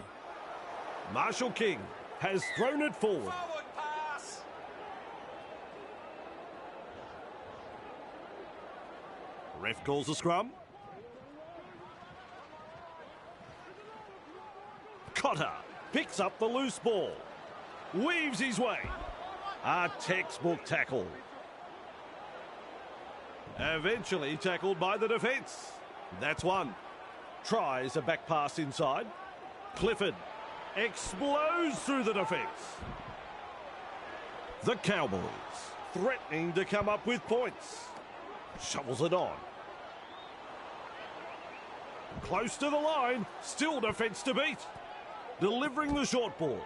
Speaker 1: Marshall King has thrown it forward.
Speaker 11: Forward pass.
Speaker 1: Ref calls a scrum. Cotter picks up the loose ball. Weaves his way. A textbook tackle. Eventually tackled by the defence. That's one. Tries a back pass inside. Clifford explodes through the defence. The Cowboys threatening to come up with points. Shovels it on. Close to the line. Still defence to beat. Delivering the short ball.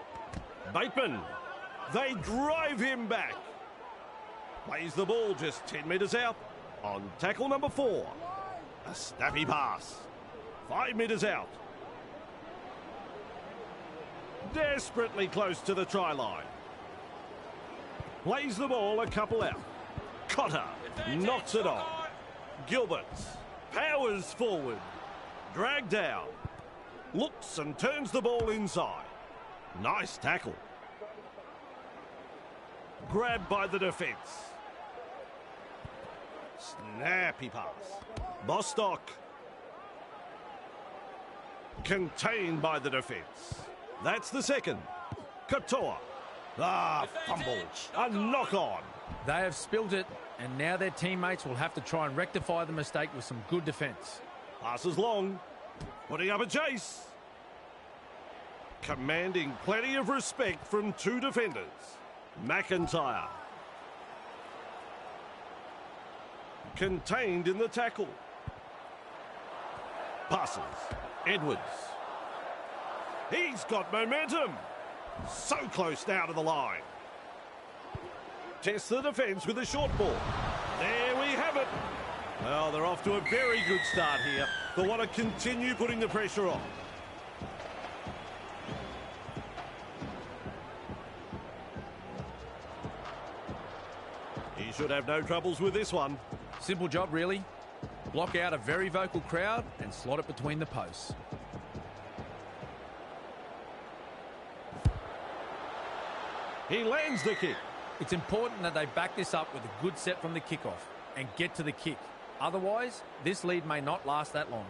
Speaker 1: Bateman. They drive him back. Plays the ball just 10 metres out. On tackle number 4. A snappy pass. 5 metres out. Desperately close to the try line. Plays the ball a couple out. Cotter knocks it on. Gilbert powers forward. Dragged down. Looks and turns the ball inside. Nice tackle. Grabbed by the defence. Snappy pass. Bostock. Contained by the defence. That's the second. Katoa. Fumble. A knock on.
Speaker 2: They have spilt it, and now their teammates will have to try and rectify the mistake with some good defence.
Speaker 1: Passes long. Putting up a chase. Commanding plenty of respect from 2 defenders. McIntyre. Contained in the tackle. Passes. Edwards. He's got momentum. So close now to the line. Tests the defence with a short ball. There we have it. Well, they're off to a very good start here. They want to continue putting the pressure on. He should have no troubles with this one.
Speaker 2: Simple job, really. Block out a very vocal crowd and slot it between the posts.
Speaker 1: He lands the kick.
Speaker 2: It's important that they back this up with a good set from the kickoff and get to the kick. Otherwise, this lead may not last that long.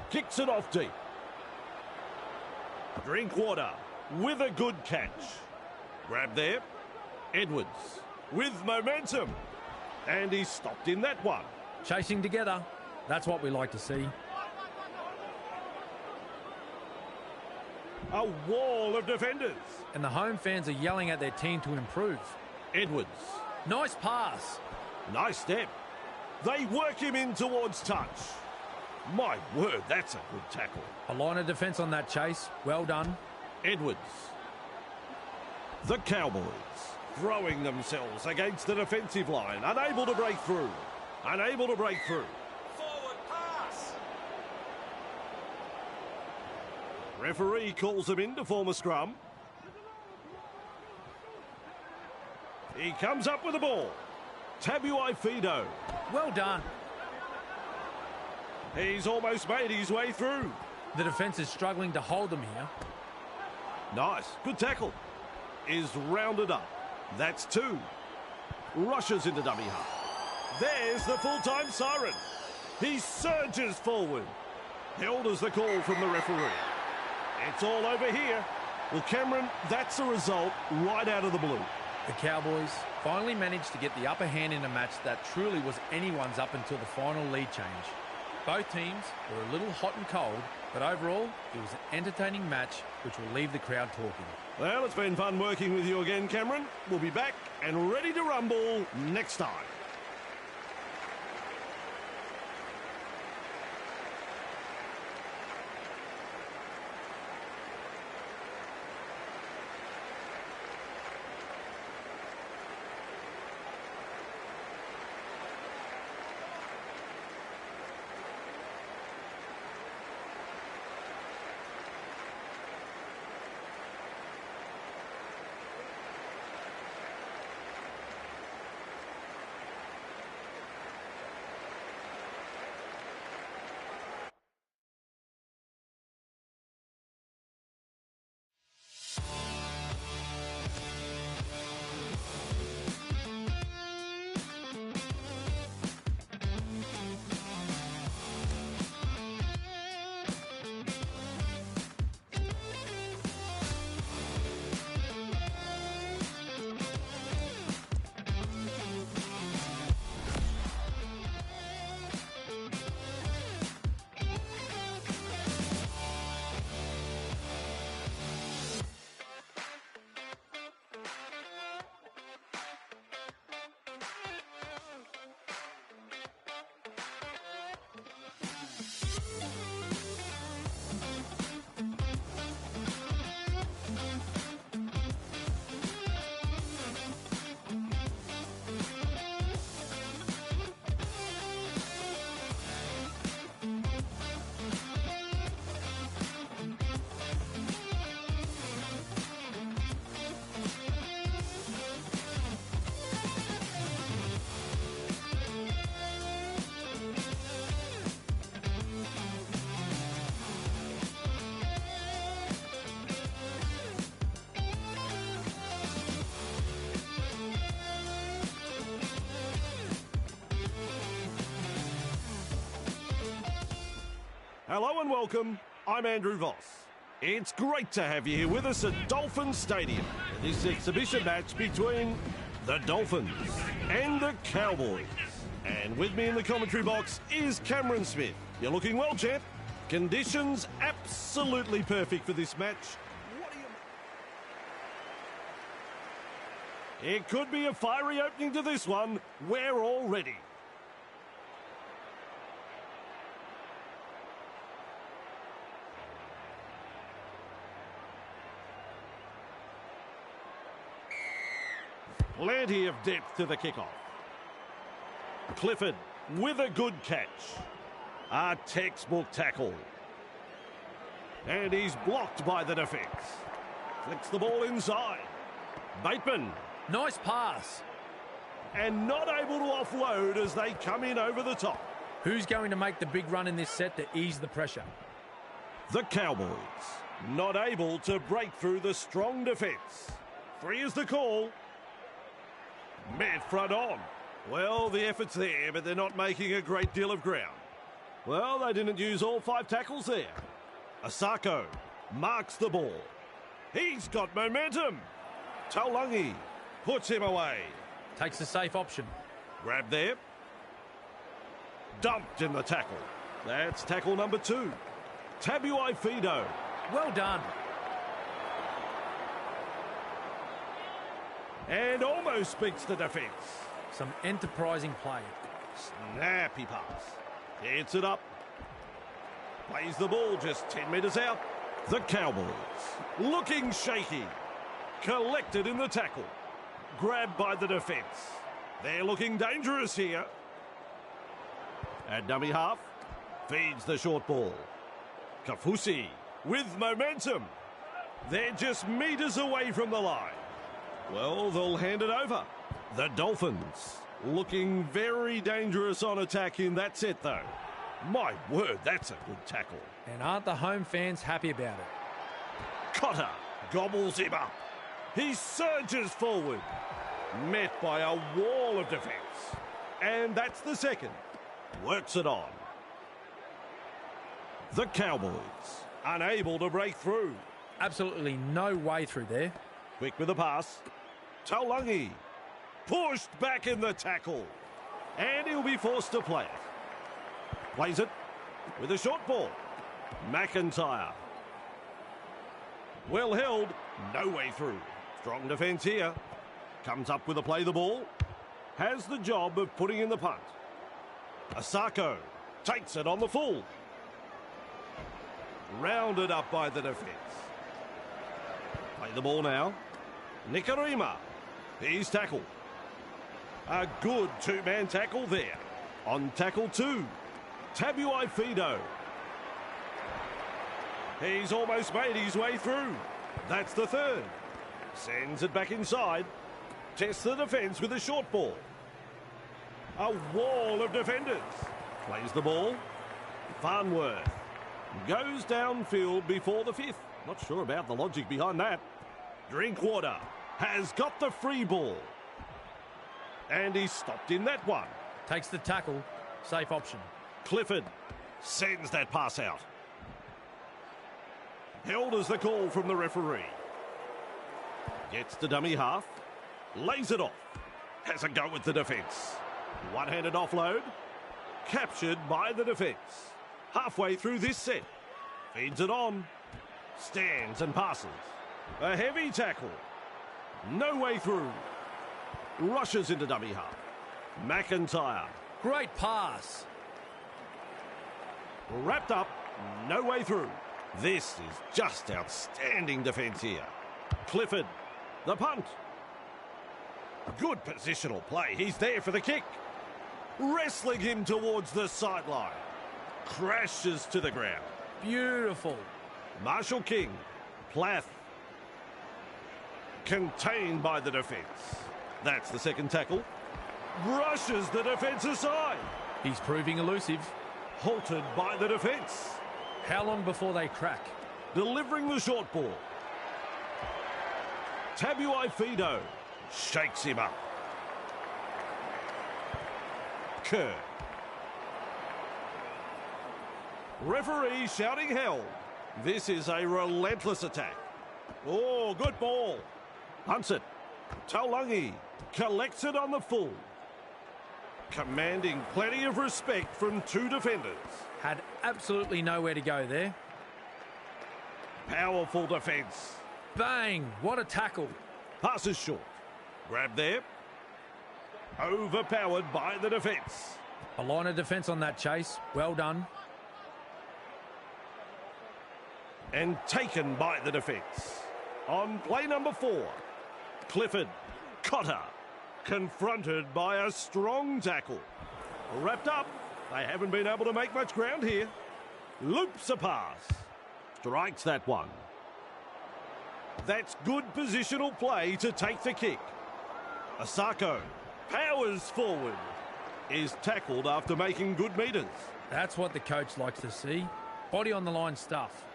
Speaker 1: Kicks it off deep. Drinkwater with a good catch. Grab there. Edwards with momentum. And he's stopped in that one.
Speaker 2: Chasing together. That's what we like to see.
Speaker 1: A wall of defenders.
Speaker 2: And the home fans are yelling at their team to improve.
Speaker 1: Edwards.
Speaker 2: Nice pass.
Speaker 1: Nice step. They work him in towards touch. My word, that's a good tackle.
Speaker 2: A line of defence on that chase. Well done.
Speaker 1: Edwards. The Cowboys throwing themselves against the defensive line. Unable to break through. Unable to break through.
Speaker 11: Forward pass.
Speaker 1: Referee calls them in to form a scrum. He comes up with the ball. Tabuai Fido.
Speaker 2: Well done.
Speaker 1: He's almost made his way through.
Speaker 2: The defence is struggling to hold them here.
Speaker 1: Nice. Good tackle. Is rounded up. That's 2. Rushes into dummy half. There's the full-time siren. He surges forward. Held as the call from the referee. It's all over here. Well, Cameron, that's a result right out of the blue.
Speaker 2: The Cowboys finally managed to get the upper hand in a match that truly was anyone's up until the final lead change. Both teams were a little hot and cold, but overall, it was an entertaining match which will leave the crowd talking.
Speaker 1: Well, it's been fun working with you again, Cameron. We'll be back and ready to rumble next time. Hello and welcome. I'm Andrew Voss. It's great to have you here with us at Dolphin Stadium for this exhibition match between the Dolphins and the Cowboys. And with me in the commentary box is Cameron Smith. You're looking well, champ. Conditions absolutely perfect for this match. It could be a fiery opening to this one. We're all ready. Plenty of depth to the kickoff. Clifford with a good catch. A textbook tackle. And he's blocked by the defence. Flicks the ball inside. Bateman.
Speaker 2: Nice pass.
Speaker 1: And not able to offload as they come in over the top.
Speaker 2: Who's going to make the big run in this set to ease the pressure?
Speaker 1: The Cowboys. Not able to break through the strong defence. Free is the call. Met front on. Well, the effort's there, but they're not making a great deal of ground. Well, they didn't use all 5 tackles there. Asako marks the ball. He's got momentum. Taulangi puts him away.
Speaker 2: Takes the safe option.
Speaker 1: Grab there. Dumped in the tackle. That's tackle number 2. Tabuai Fido.
Speaker 2: Well done.
Speaker 1: And almost beats the defence.
Speaker 2: Some enterprising play.
Speaker 1: Snappy pass. Gets it up. Plays the ball just 10 metres out. The Cowboys looking shaky. Collected in the tackle. Grabbed by the defence. They're looking dangerous here. At dummy half. Feeds the short ball. Kafusi with momentum. They're just metres away from the line. Well, they'll hand it over. The Dolphins looking very dangerous on attack in that set, though. My word, that's a good tackle.
Speaker 2: And aren't the home fans happy about it?
Speaker 1: Cotter gobbles him up. He surges forward. Met by a wall of defence. And that's the second. Works it on. The Cowboys Unable to break through.
Speaker 2: Absolutely no way through there.
Speaker 1: Quick with the pass. Taulungi. Pushed back in the tackle. And he'll be forced to play it. Plays it with a short ball. McIntyre. Well held. No way through. Strong defence here. Comes up with a play the ball. Has the job of putting in the punt. Asako takes it on the full. Rounded up by the defence. Play the ball now. Nikarima. He's tackled. A good two-man tackle there. On tackle 2. Tabuai Fido. He's almost made his way through. That's the third. Sends it back inside. Tests the defence with a short ball. A wall of defenders. Plays the ball. Farnworth. Goes downfield before the 5th. Not sure about the logic behind that. Drinkwater has got the free ball. And he's stopped in that one.
Speaker 2: Takes the tackle. Safe option.
Speaker 1: Clifford sends that pass out. Held as the call from the referee. Gets to dummy half. Lays it off. Has a go with the defence. One-handed offload. Captured by the defence. Halfway through this set. Feeds it on. Stands and passes. A heavy tackle. No way through. Rushes into dummy half. McIntyre.
Speaker 2: Great pass.
Speaker 1: Wrapped up. No way through. This is just outstanding defence here. Clifford. The punt. Good positional play. He's there for the kick. Wrestling him towards the sideline. Crashes to the ground.
Speaker 2: Beautiful.
Speaker 1: Marshall King. Plath. Contained by the defence. That's the second tackle. Brushes the defence aside.
Speaker 2: He's proving elusive.
Speaker 1: Halted by the defence.
Speaker 2: How long before they crack?
Speaker 1: Delivering the short ball. Tabuai Fido shakes him up. Kerr. Referee shouting hell. This is a relentless attack. Oh, good ball. Hunts it. Taulungi collects it on the full. Commanding plenty of respect from 2 defenders.
Speaker 2: Had absolutely nowhere to go there.
Speaker 1: Powerful defence.
Speaker 2: Bang! What a tackle.
Speaker 1: Passes short. Grab there. Overpowered by the defence.
Speaker 2: A line of defence on that chase. Well done.
Speaker 1: And taken by the defence. On play number 4. Clifford. Cotter. Confronted by a strong tackle. Wrapped up. They haven't been able to make much ground here. Loops a pass. Strikes that one. That's good positional play to take the kick. Asako powers forward. Is tackled after making good metres.
Speaker 2: That's what the coach likes to see. Body on the line stuff.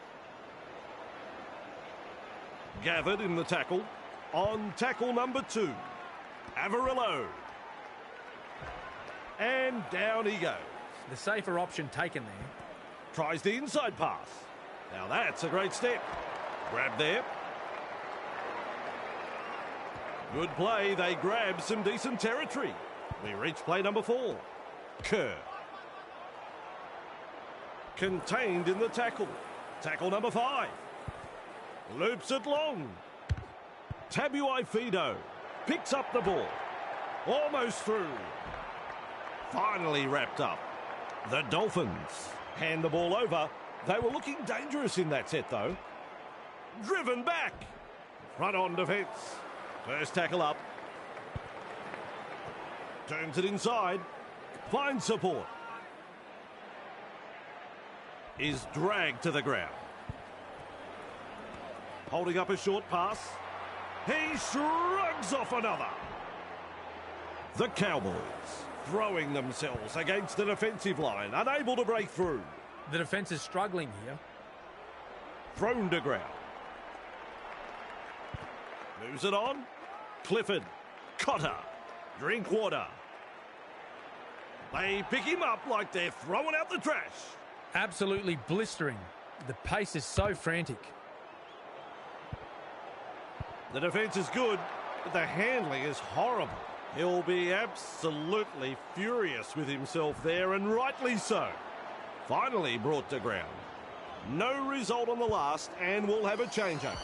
Speaker 1: Gathered in the tackle. On tackle number 2. Avarillo. And down he goes.
Speaker 2: The safer option taken there.
Speaker 1: Tries the inside pass. Now that's a great step. Grab there. Good play. They grab some decent territory. We reach play number 4. Kerr. Contained in the tackle. Tackle number 5. Loops it long. Tabuai Fido picks up the ball. Almost through. Finally wrapped up. The Dolphins hand the ball over. They were looking dangerous in that set, though. Driven back. Front on defence. First tackle up. Turns it inside. Finds support. Is dragged to the ground. Holding up a short pass. He shrugs off another. The Cowboys throwing themselves against the defensive line, unable to break through.
Speaker 2: The defence is struggling here.
Speaker 1: Thrown to ground. Moves it on. Clifford. Cotter. Drinkwater. They pick him up like they're throwing out the trash.
Speaker 2: Absolutely blistering. The pace is so frantic.
Speaker 1: The defence is good, but the handling is horrible. He'll be absolutely furious with himself there, and rightly so. Finally brought to ground. No result on the last, and we'll have a changeover.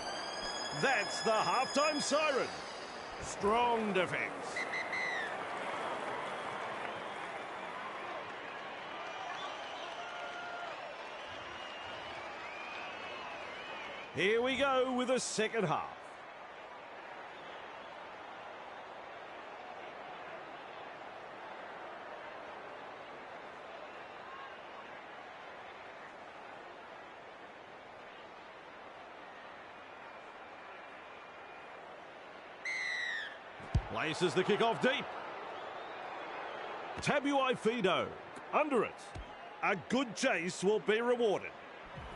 Speaker 1: That's the halftime siren. Strong defence. Here we go with the second half. Places the kick-off deep. Tabuai Fido under it. A good chase will be rewarded.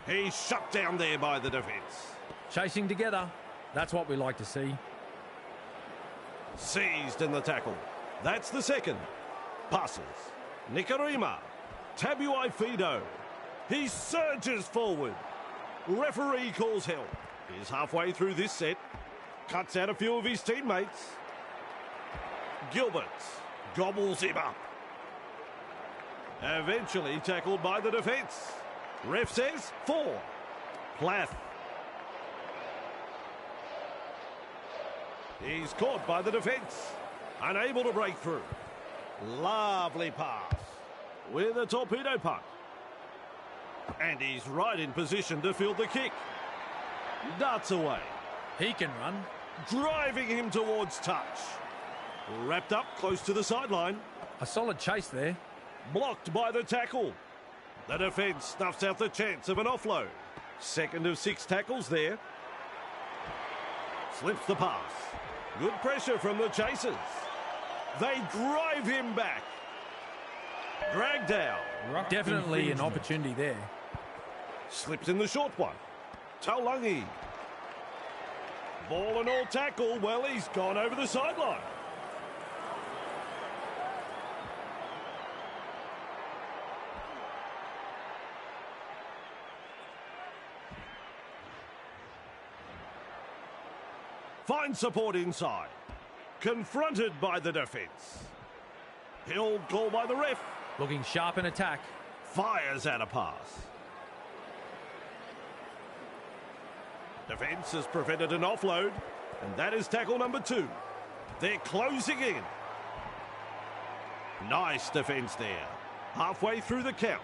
Speaker 1: He's shut down there by the defence.
Speaker 2: Chasing together. That's what we like to see.
Speaker 1: Seized in the tackle. That's the second. Passes. Nikarima. Tabuai Fido. He surges forward. Referee calls help. He's halfway through this set. Cuts out a few of his teammates. Gilbert gobbles him up. Eventually tackled by the defence. Ref says 4. Plath. He's caught by the defence. Unable to break through. Lovely pass. With a torpedo punt. And he's right in position to field the kick. Darts away.
Speaker 2: He can run.
Speaker 1: Driving him towards touch. Wrapped up close to the sideline.
Speaker 2: A solid chase there.
Speaker 1: Blocked by the tackle. The defence snuffs out the chance of an offload. Second of 6 tackles there. Slips the pass. Good pressure from the chasers. They drive him back. Dragged down.
Speaker 2: Definitely an opportunity there.
Speaker 1: Slips in the short one. Taulagi. Ball and all tackle. Well, he's gone over the sideline. Finds support inside. Confronted by the defence. He'll call by the ref.
Speaker 2: Looking sharp in attack.
Speaker 1: Fires out a pass. Defence has prevented an offload, and that is tackle number 2. They're closing in. Nice defence there. Halfway through the count.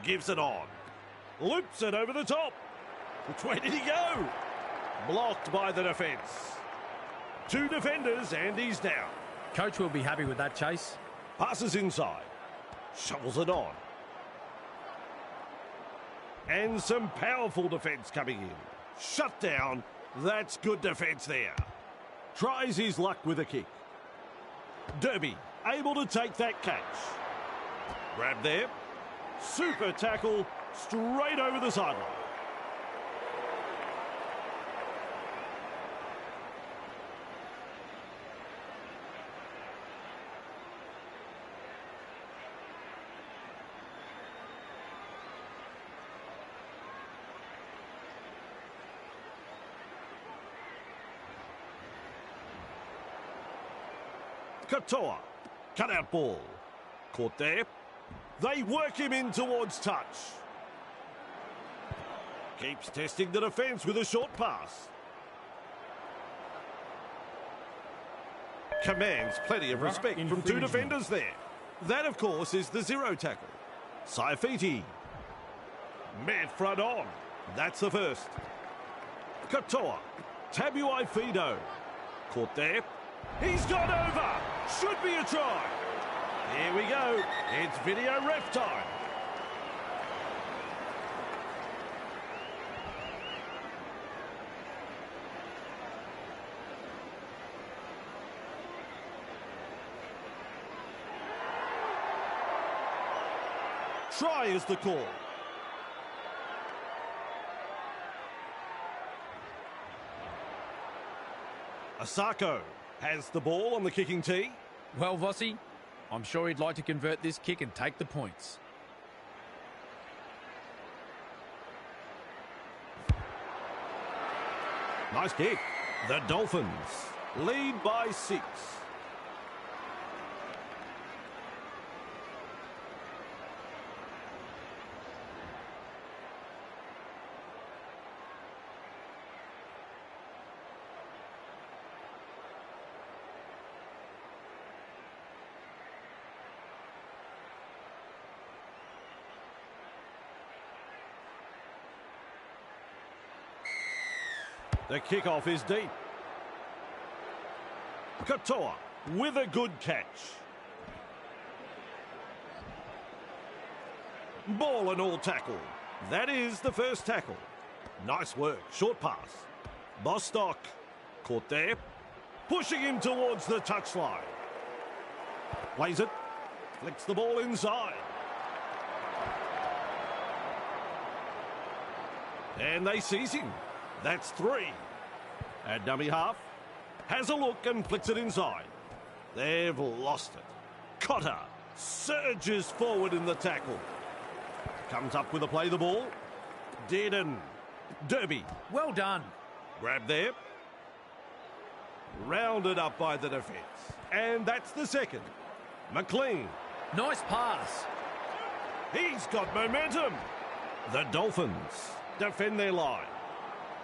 Speaker 1: Gives it on. Loops it over the top. Which way did he go? Blocked by the defence. 2 defenders and he's down.
Speaker 2: Coach will be happy with that chase.
Speaker 1: Passes inside. Shovels it on. And some powerful defence coming in. Shut down. That's good defence there. Tries his luck with a kick. Derby able to take that catch. Grab there. Super tackle straight over the sideline. Katoa, cut out ball. Caught there. They work him in towards touch. Keeps testing the defence with a short pass. Commands plenty of respect from 2 defenders there. That, of course, is the 0 tackle. Saifiti. Mid front on. That's the first. Katoa. Tabuai Fido. Caught there. He's gone over. Should be a try. Here we go. It's video ref time. Try is the call. Asako has the ball on the kicking tee.
Speaker 2: Well, Vossi, I'm sure he'd like to convert this kick and take the points.
Speaker 1: Nice kick. The Dolphins lead by 6. The kickoff is deep. Katoa with a good catch. Ball and all tackle. That is the first tackle. Nice work. Short pass. Bostock caught there. Pushing him towards the touchline. Plays it. Flicks the ball inside. And they seize him. That's 3. At dummy half. Has a look and flicks it inside. They've lost it. Cotter surges forward in the tackle. Comes up with a play the ball. Dearden. Derby.
Speaker 2: Well done.
Speaker 1: Grab there. Rounded up by the defence. And that's the second. McLean.
Speaker 2: Nice pass.
Speaker 1: He's got momentum. The Dolphins defend their line.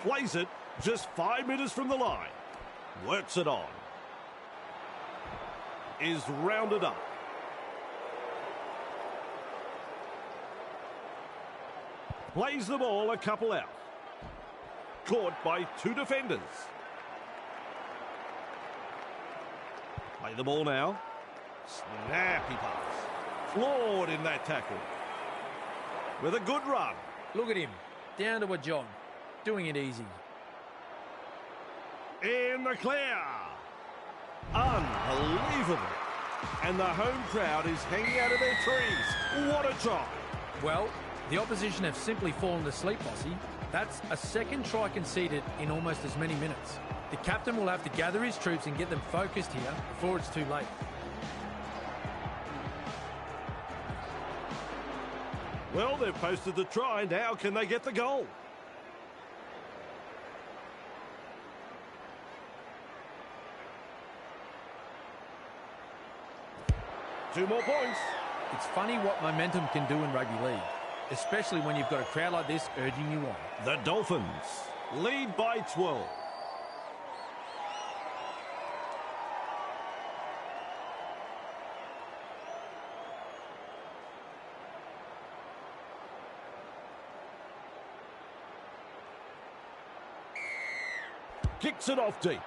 Speaker 1: Plays it just 5 metres from the line. Works it on. Is rounded up. Plays the ball a couple out. Caught by 2 defenders. Play the ball now. Snappy pass. Floored in that tackle. With a good run.
Speaker 2: Look at him. Down to a jog. Doing it easy.
Speaker 1: In the clear. Unbelievable. And the home crowd is hanging out of their trees. What a try.
Speaker 2: Well, the opposition have simply fallen asleep, Bossy. That's a second try conceded in almost as many minutes. The captain will have to gather his troops and get them focused here before it's too late.
Speaker 1: Well, they've posted the try. Now can they get the goal? Two more points.
Speaker 2: It's funny what momentum can do in rugby league, especially when you've got a crowd like this urging you on.
Speaker 1: The Dolphins lead by 12. Kicks it off deep.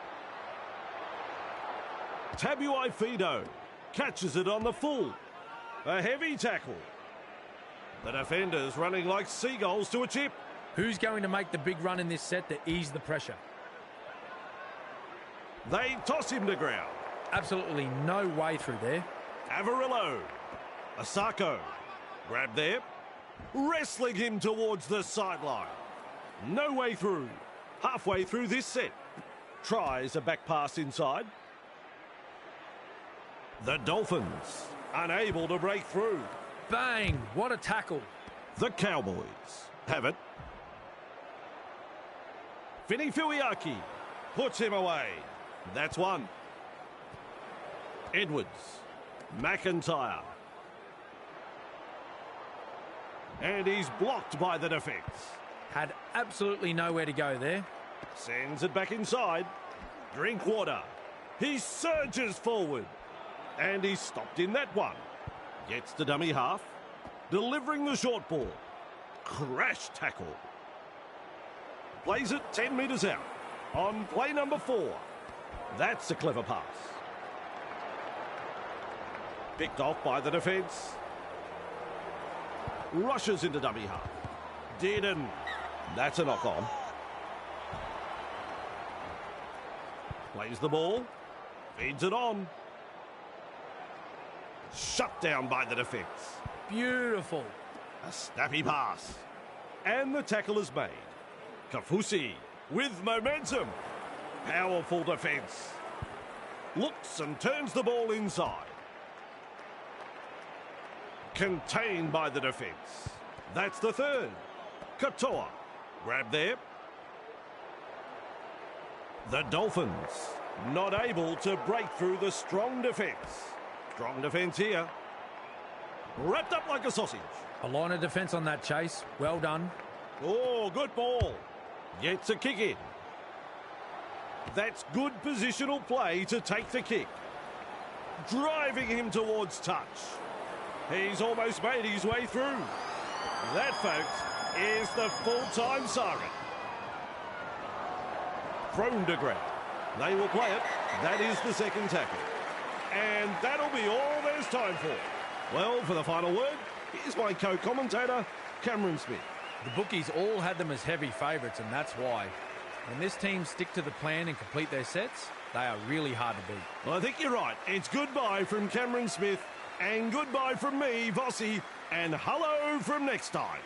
Speaker 1: Tabuai Fido catches it on the full. A heavy tackle. The defenders running like seagulls to a chip.
Speaker 2: Who's going to make the big run in this set to ease the pressure?
Speaker 1: They toss him to ground.
Speaker 2: Absolutely no way through there.
Speaker 1: Avarillo. Asako. Grab there. Wrestling him towards the sideline. No way through. Halfway through this set. Tries a back pass inside. The Dolphins unable to break through.
Speaker 2: Bang! What a tackle.
Speaker 1: The Cowboys have it. Fini Fuiaki puts him away. That's 1. Edwards. McIntyre. And he's blocked by the defence.
Speaker 2: Had absolutely nowhere to go there.
Speaker 1: Sends it back inside. Drinkwater. He surges forward. And he's stopped in that one. Gets to dummy half. Delivering the short ball. Crash tackle. Plays it 10 metres out. On play number 4. That's a clever pass. Picked off by the defence. Rushes into dummy half. Dearden. That's a knock on. Plays the ball. Feeds it on. Shut down by the defence.
Speaker 2: Beautiful.
Speaker 1: A snappy pass. And the tackle is made. Kafusi with momentum. Powerful defence. Looks and turns the ball inside. Contained by the defence. That's the third. Katoa. Grab there. The Dolphins not able to break through the strong defence. Strong defence here. Wrapped up like a sausage.
Speaker 2: A line of defence on that chase. Well done.
Speaker 1: Oh, good ball. Gets a kick in. That's good positional play to take the kick. Driving him towards touch. He's almost made his way through. That, folks, is the full-time siren. Thrown to ground. They will play it. That is the second tackle. And that'll be all there's time for. Well, for the final word, here's my co-commentator, Cameron Smith.
Speaker 2: The bookies all had them as heavy favourites, and that's why. When this team stick to the plan and complete their sets, they are really hard to beat.
Speaker 1: Well, I think you're right. It's goodbye from Cameron Smith and goodbye from me, Vossi, and hello from next time.